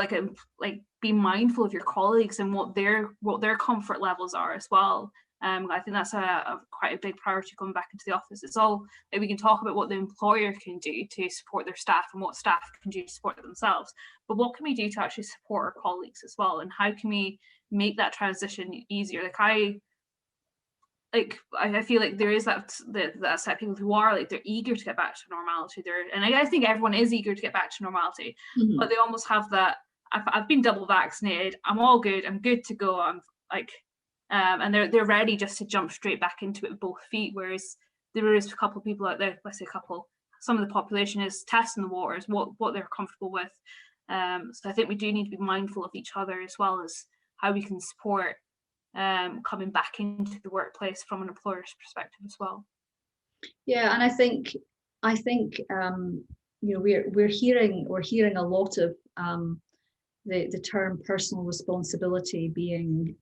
be mindful of your colleagues and what their comfort levels are as well. I think that's quite a big priority coming back into the office. It's all we can talk about what the employer can do to support their staff and what staff can do to support themselves. But what can we do to actually support our colleagues as well? And how can we make that transition easier? I feel like there is that set of people who are they're eager to get back to normality. And I think everyone is eager to get back to normality, but they almost have that. I've been double vaccinated. I'm all good. I'm good to go. I'm and they're ready just to jump straight back into it with both feet. Whereas there is a couple of people out there, let's say a couple, some of the population is testing the waters, what they're comfortable with. So I think we do need to be mindful of each other, as well as how we can support coming back into the workplace from an employer's perspective as well. Yeah, and I think we're hearing a lot of the term personal responsibility being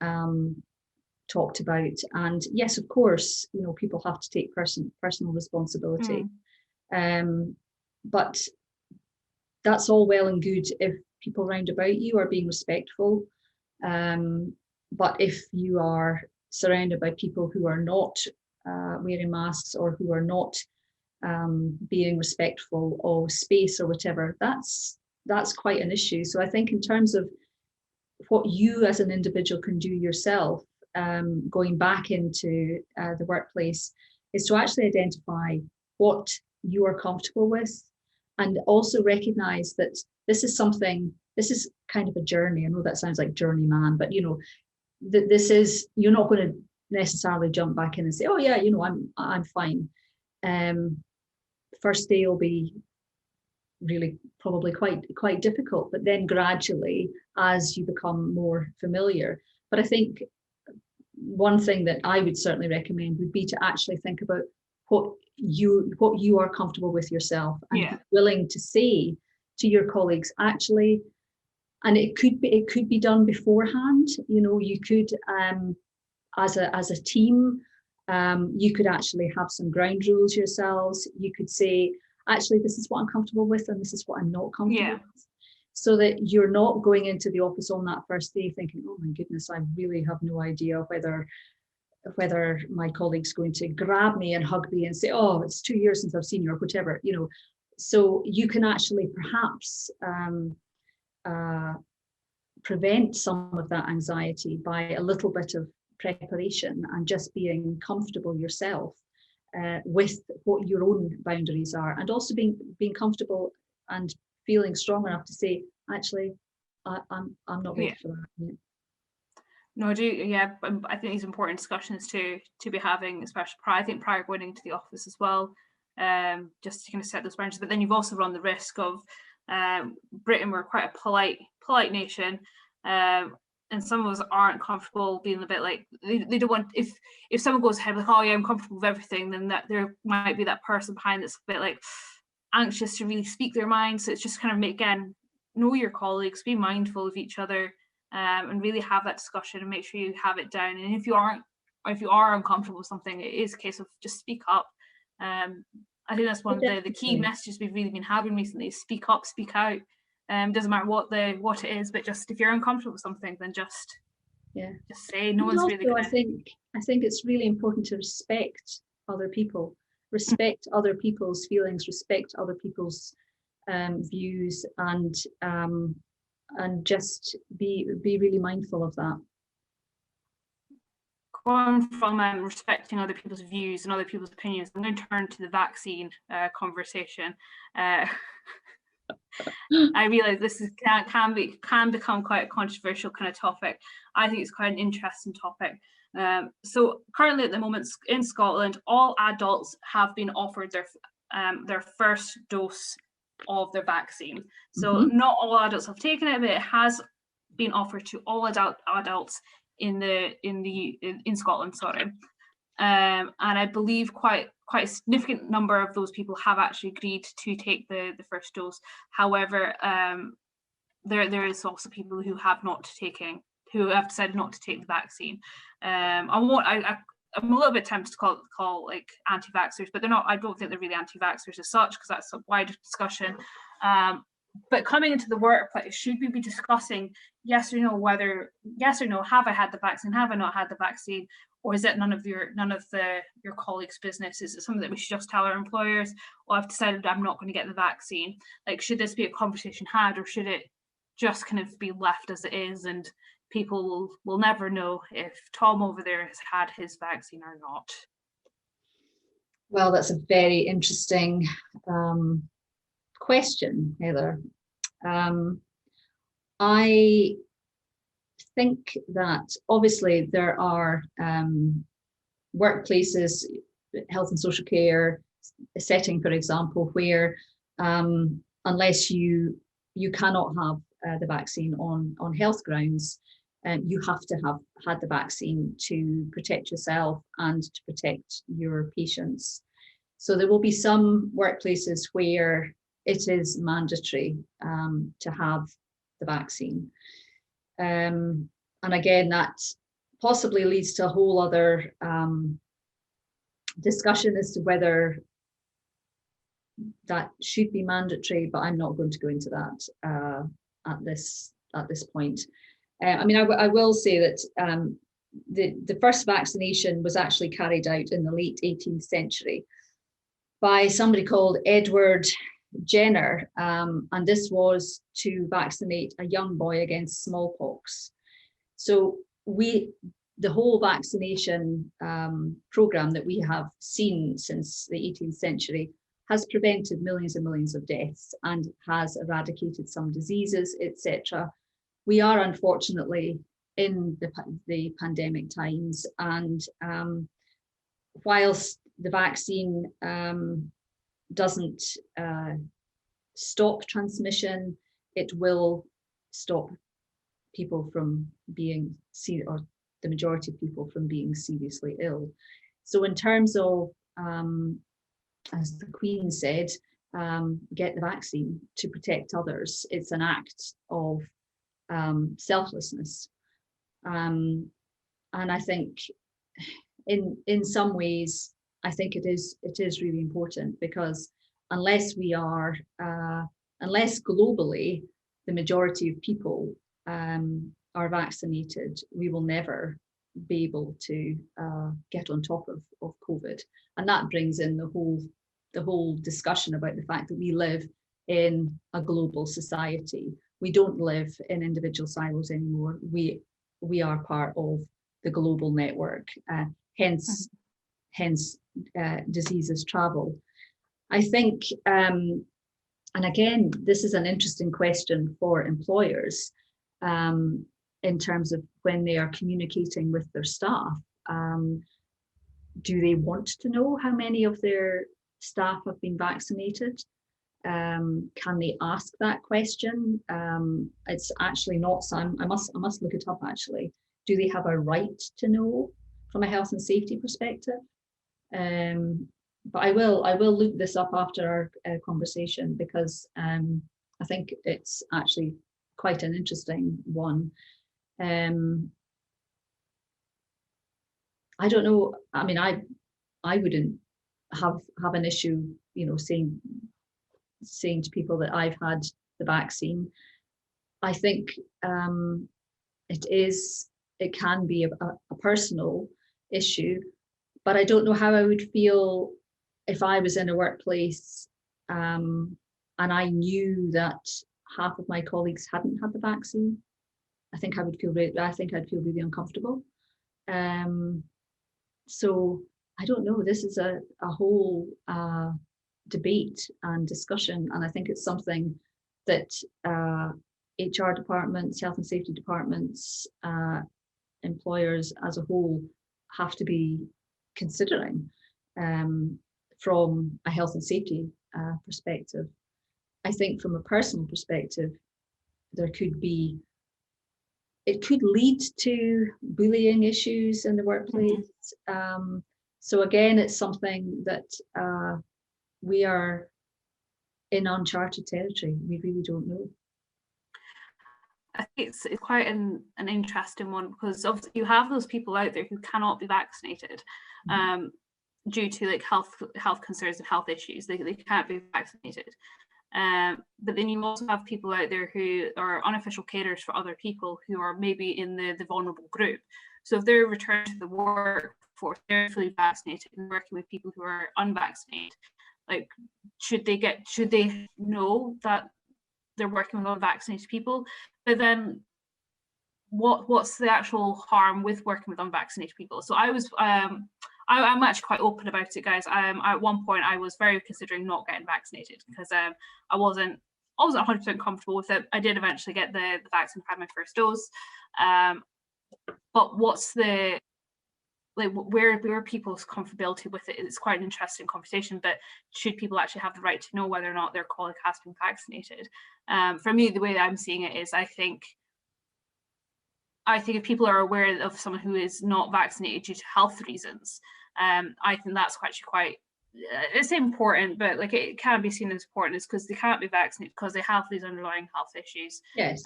talked about, and yes, of course, people have to take personal responsibility, but that's all well and good if people round about you are being respectful. But if you are surrounded by people who are not wearing masks, or who are not being respectful of space or whatever, that's quite an issue. So I think in terms of what you as an individual can do yourself, going back into the workplace, is to actually identify what you are comfortable with, and also recognize that this is kind of a journey. I know that sounds like journeyman, but you're not going to necessarily jump back in and say, oh yeah, I'm fine. First day will be really probably quite difficult, but then gradually, as you become more familiar. But I think one thing that I would certainly recommend would be to actually think about what you are comfortable with yourself, and be willing to say to your colleagues, actually, and it could be done beforehand. You know, you could as a team, you could actually have some ground rules yourselves. You could say, actually, this is what I'm comfortable with, and this is what I'm not comfortable with, so that you're not going into the office on that first day thinking, oh my goodness, I really have no idea whether my colleague's going to grab me and hug me and say, oh, it's 2 years since I've seen you, or whatever, you know. So you can actually perhaps prevent some of that anxiety by a little bit of preparation and just being comfortable yourself with what your own boundaries are, and also being comfortable and feeling strong enough to say, actually, I'm not ready for that yet. No, I do. Yeah, I think these important discussions to be having, especially prior going into the office as well, just to kind of set those boundaries. But then you've also run the risk of Britain. We're quite a polite nation, and some of us aren't comfortable being a bit like they don't want. If someone goes ahead like, oh yeah, I'm comfortable with everything, then that there might be that person behind that's a bit like anxious to really speak their mind. So it's just kind of know your colleagues, be mindful of each other. And really have that discussion and make sure you have it down. And if you are uncomfortable with something, it is a case of just speak up. I think that's one of the key messages we've really been having recently: is speak up, speak out. Doesn't matter what it is, but just if you're uncomfortable with something, then just say. No one's really gonna... I think it's really important to respect other people, respect other people's feelings, respect other people's views, and just be really mindful of that. Going from respecting other people's views and other people's opinions, I'm going to turn to the vaccine conversation. I realise this can become quite a controversial kind of topic. I think it's quite an interesting topic. So currently, at the moment in Scotland, all adults have been offered their first dose of their vaccine. So not all adults have taken it, but it has been offered to all adults in Scotland. Sorry, and I believe quite a significant number of those people have actually agreed to take the first dose. However, there is also people who have decided not to take the vaccine. I'm a little bit tempted to call like anti-vaxxers, but they're not. I don't think they're really anti-vaxxers as such, because that's a wider discussion. But coming into the workplace, should we be discussing yes or no, have I had the vaccine, have I not had the vaccine, or is it none of your colleagues' business? Is it something that we should just tell our employers, well, I've decided I'm not going to get the vaccine? Like, should this be a conversation had, or should it just kind of be left as it is, and people will never know if Tom over there has had his vaccine or not? Well, that's a very interesting question, Heather. I think that obviously there are workplaces, health and social care setting, for example, where unless you cannot have the vaccine on health grounds, you have to have had the vaccine to protect yourself and to protect your patients. So there will be some workplaces where it is mandatory to have the vaccine. And again, that possibly leads to a whole other discussion as to whether that should be mandatory, but I'm not going to go into that at this point. I mean, I will say that the first vaccination was actually carried out in the late 18th century by somebody called Edward Jenner, and this was to vaccinate a young boy against smallpox. So the whole vaccination program that we have seen since the 18th century has prevented millions and millions of deaths and has eradicated some diseases, etc. We are unfortunately in the pandemic times, and whilst the vaccine doesn't stop transmission, it will stop people from being or the majority of people from being seriously ill. So in terms of, as the Queen said, get the vaccine to protect others, it's an act of selflessness. And I think in some ways, I think it is really important, because unless globally the majority of people are vaccinated, we will never be able to get on top of COVID. And that brings in the whole discussion about the fact that we live in a global society. We don't live in individual silos anymore. We are part of the global network, hence diseases travel. I think, and again, this is an interesting question for employers, in terms of when they are communicating with their staff. Do they want to know how many of their staff have been vaccinated? Can they ask that question? It's actually not, so I must look it up actually. Do they have a right to know from a health and safety perspective? But I will look this up after our conversation, because I think it's actually quite an interesting one. I don't know. I mean, I wouldn't have an issue, saying to people that I've had the vaccine. I think it can be a personal issue, but I don't know how I would feel if I was in a workplace and I knew that half of my colleagues hadn't had the vaccine. I think I'd feel really uncomfortable. So I don't know. This is a whole debate and discussion, and I think it's something that HR departments, health and safety departments, employers as a whole have to be considering from a health and safety perspective. I think from a personal perspective, it could lead to bullying issues in the workplace. Mm-hmm. So again, it's something that we are in uncharted territory. We really don't know. I think it's quite an interesting one, because obviously you have those people out there who cannot be vaccinated due to like health concerns and health issues. They can't be vaccinated. But then you also have people out there who are unofficial carers for other people who are maybe in the vulnerable group. So if they're returned to the workforce, they're fully vaccinated and working with people who are unvaccinated, like should they know that they're working with unvaccinated people? But then what's the actual harm with working with unvaccinated people? So I'm actually quite open about it, guys. At one point I was very considering not getting vaccinated because I wasn't 100% comfortable with it. I did eventually get the vaccine, had my first dose. But what's the, like, where are people's comfortability with it? It's quite an interesting conversation, but should people actually have the right to know whether or not their colleague has been vaccinated? For me, the way that I'm seeing it is, I think if people are aware of someone who is not vaccinated due to health reasons, I think that's actually quite, it's important, but like it can be seen as important, is because they can't be vaccinated because they have these underlying health issues. Yes.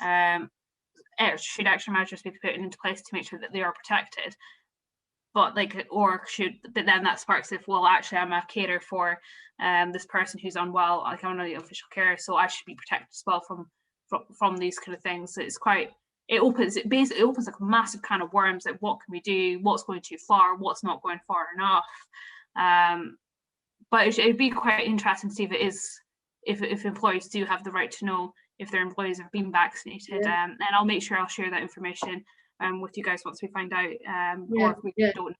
Should extra measures be put into place to make sure that they are protected? But then that sparks if, well, actually I'm a carer for this person who's unwell, like I'm not the official carer, so I should be protected as well from these kind of things. So it's quite, it basically opens like a massive can of worms, like what can we do, what's going too far, what's not going far enough. But it'd be quite interesting to see if employees do have the right to know if their employees have been vaccinated. Yeah. And I'll make sure I'll share that information with you guys once we find out, or if we don't.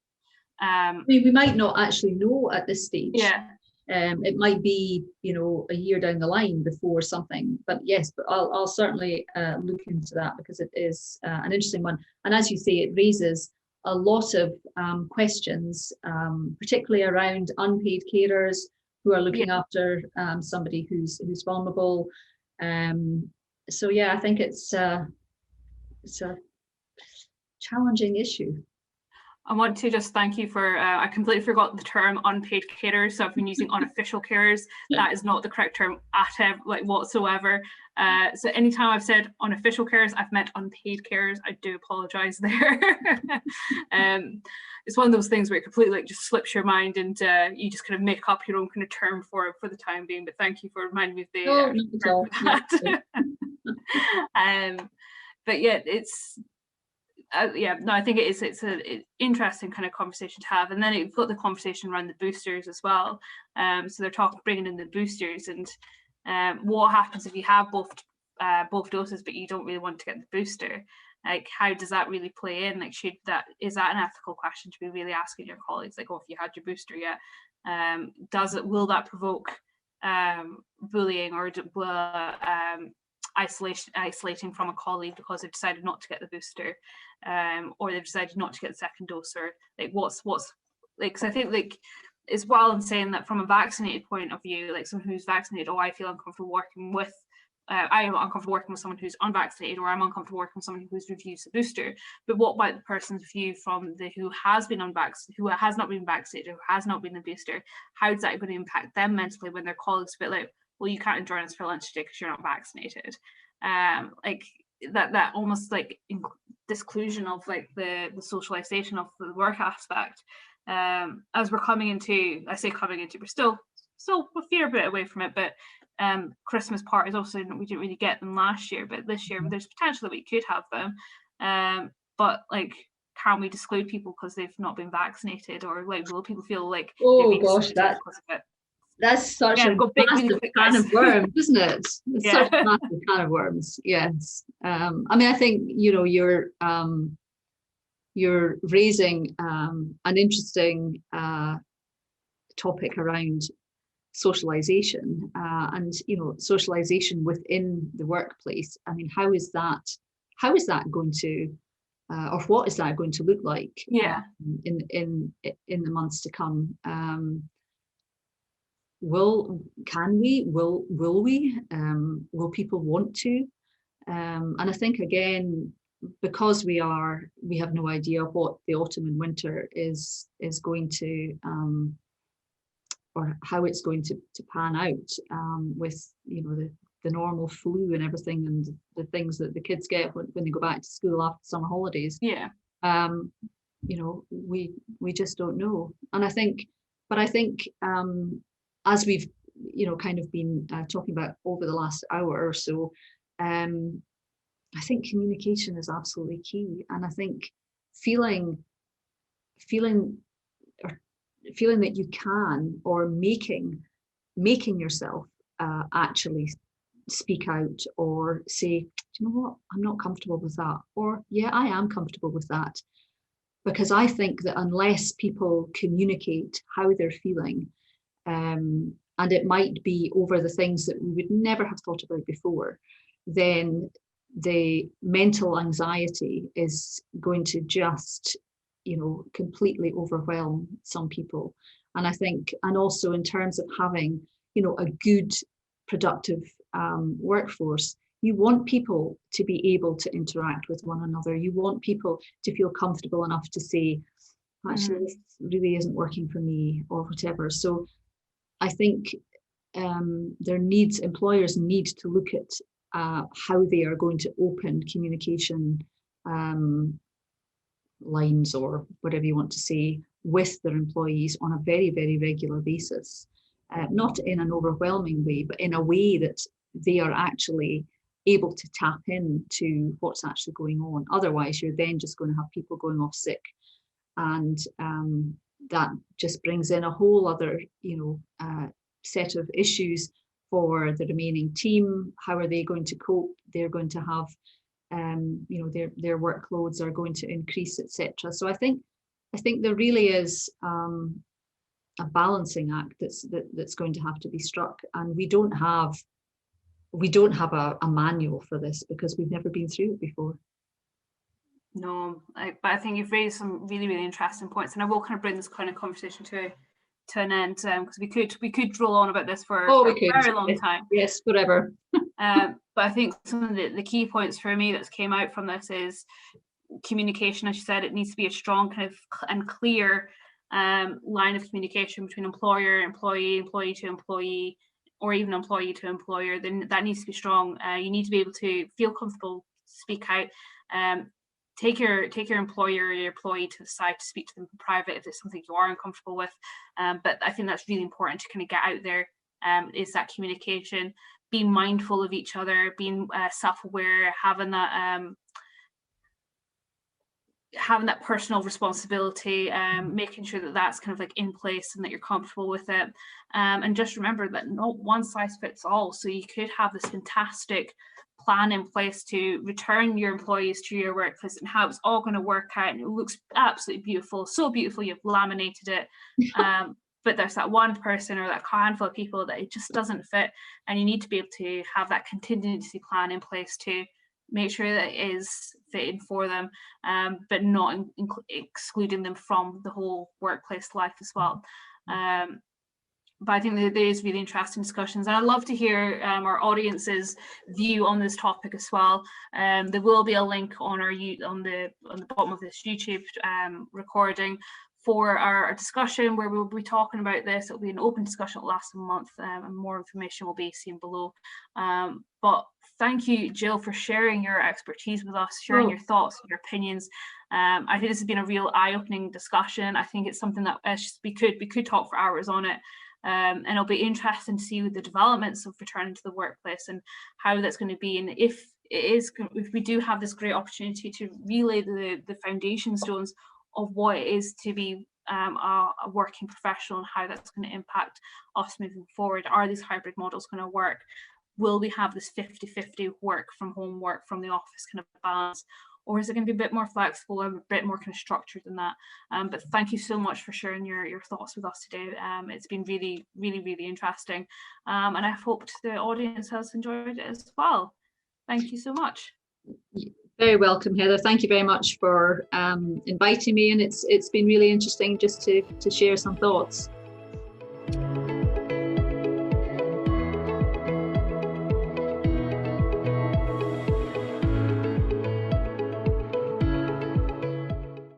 I mean, we might not actually know at this stage. Yeah. It might be, a year down the line before something. But yes, but I'll certainly look into that, because it is an interesting one. And as you say, it raises a lot of questions, particularly around unpaid carers who are looking after somebody who's vulnerable. So yeah, I think it's it's a challenging issue. I want to just thank you for, I completely forgot the term unpaid carers, so I've been using unofficial carers. That is not the correct term whatsoever. So anytime I've said unofficial carers, I've meant unpaid carers. I do apologise there. It's one of those things where it completely just slips your mind, and you just kind of make up your own kind of term for the time being. But thank you for reminding me of the term for that. But yeah, it's I think it's an interesting kind of conversation to have. And then you've got the conversation around the boosters as well. So they're bringing in the boosters, and what happens if you have both doses but you don't really want to get the booster? Like, how does that really play in? Like, is that an ethical question to be really asking your colleagues? Like, oh, if you had your booster yet, will that provoke bullying, or will isolating from a colleague because they've decided not to get the booster, or they've decided not to get the second dose, or like what's like, because I think like as well in saying that from a vaccinated point of view, like someone who's vaccinated, I feel uncomfortable working with I am uncomfortable working with someone who's unvaccinated, or I'm uncomfortable working with someone who's refused a booster. But what about the person's view from who has been unvaccinated, who has not been vaccinated, who has not been a booster? How is that going to impact them mentally when their colleagues a bit like, well, you can't join us for lunch today because you're not vaccinated? Like that almost like disclusion of like the socialization of the work aspect. As we're coming into, we're still a fair bit away from it, but Christmas parties, also we didn't really get them last year, but this year there's potential that we could have them. But like, can we exclude people because they've not been vaccinated, or like will people feel like oh gosh, because of it? That's such a massive can of worms, isn't it? It's such a massive can of worms. Yes. I mean, I think you're raising an interesting topic around socialization, and socialization within the workplace. I mean, how is that going to or what is that going to look like in the months to come? Will people want to? And I think, again, because we have no idea what the autumn and winter is going to or how it's going to pan out, with the normal flu and everything, and the things that the kids get when they go back to school after summer holidays. We just don't know. And I think as we've kind of been talking about over the last hour or so, I think communication is absolutely key. And I think feeling that you can, or making yourself actually speak out, or say, do you know what, I'm not comfortable with that, or yeah, I am comfortable with that. Because I think that unless people communicate how they're feeling, and it might be over the things that we would never have thought about before, then the mental anxiety is going to just completely overwhelm some people. And I think, and also in terms of having a good productive workforce, you want people to be able to interact with one another. You want people to feel comfortable enough to say, actually, this really isn't working for me, or whatever. So I think employers need to look at how they are going to open communication lines, or whatever you want to say, with their employees on a very, very regular basis. Not in an overwhelming way, but in a way that they are actually able to tap into what's actually going on. Otherwise, you're then just going to have people going off sick, and that just brings in a whole other set of issues for the remaining team. How are they going to cope? They're going to have their workloads are going to increase, etc. So I think there really is a balancing act that's going to have to be struck, and we don't have a manual for this, because we've never been through it before. No, but I think you've raised some really, really interesting points, and I will kind of bring this kind of conversation to an end, because we could roll on about this for a very long time. Yes, forever. But I think some of the key points for me that came out from this is communication. As you said, it needs to be a strong kind of and clear line of communication between employer, employee, employee to employee, or even employee to employer. Then that needs to be strong. You need to be able to feel comfortable, speak out. Take your employer or your employee to the side to speak to them in private if it's something you are uncomfortable with. But I think that's really important to kind of get out there, is that communication, being mindful of each other, being self-aware, having that personal responsibility, making sure that that's kind of like in place and that you're comfortable with it. And just remember that not one size fits all. So you could have this fantastic plan in place to return your employees to your workplace and how it's all going to work out. And it looks absolutely beautiful, so beautiful, you've laminated it. But there's that one person or that handful of people that it just doesn't fit. And you need to be able to have that contingency plan in place to make sure that it is fitting for them, but not excluding them from the whole workplace life as well. But I think that there is really interesting discussions, and I'd love to hear our audience's view on this topic as well. There will be a link on on the bottom of this YouTube recording for our discussion where we'll be talking about this. It'll be an open discussion, it'll last a month, and more information will be seen below. But thank you, Jill, for sharing your expertise with us, sharing your thoughts, your opinions. I think this has been a real eye-opening discussion. I think it's something that we could talk for hours on it. And it'll be interesting to see the developments of returning to the workplace and how that's going to be. And if we do have this great opportunity to relay the foundation stones of what it is to be a working professional and how that's going to impact us moving forward. Are these hybrid models going to work? Will we have this 50-50 work from home, work from the office kind of balance? Or is it going to be a bit more flexible, a bit more kind of structured than that? But thank you so much for sharing your thoughts with us today. It's been really, really, really interesting. And I hope the audience has enjoyed it as well. Thank you so much. Very welcome, Heather. Thank you very much for inviting me, and it's been really interesting just to share some thoughts.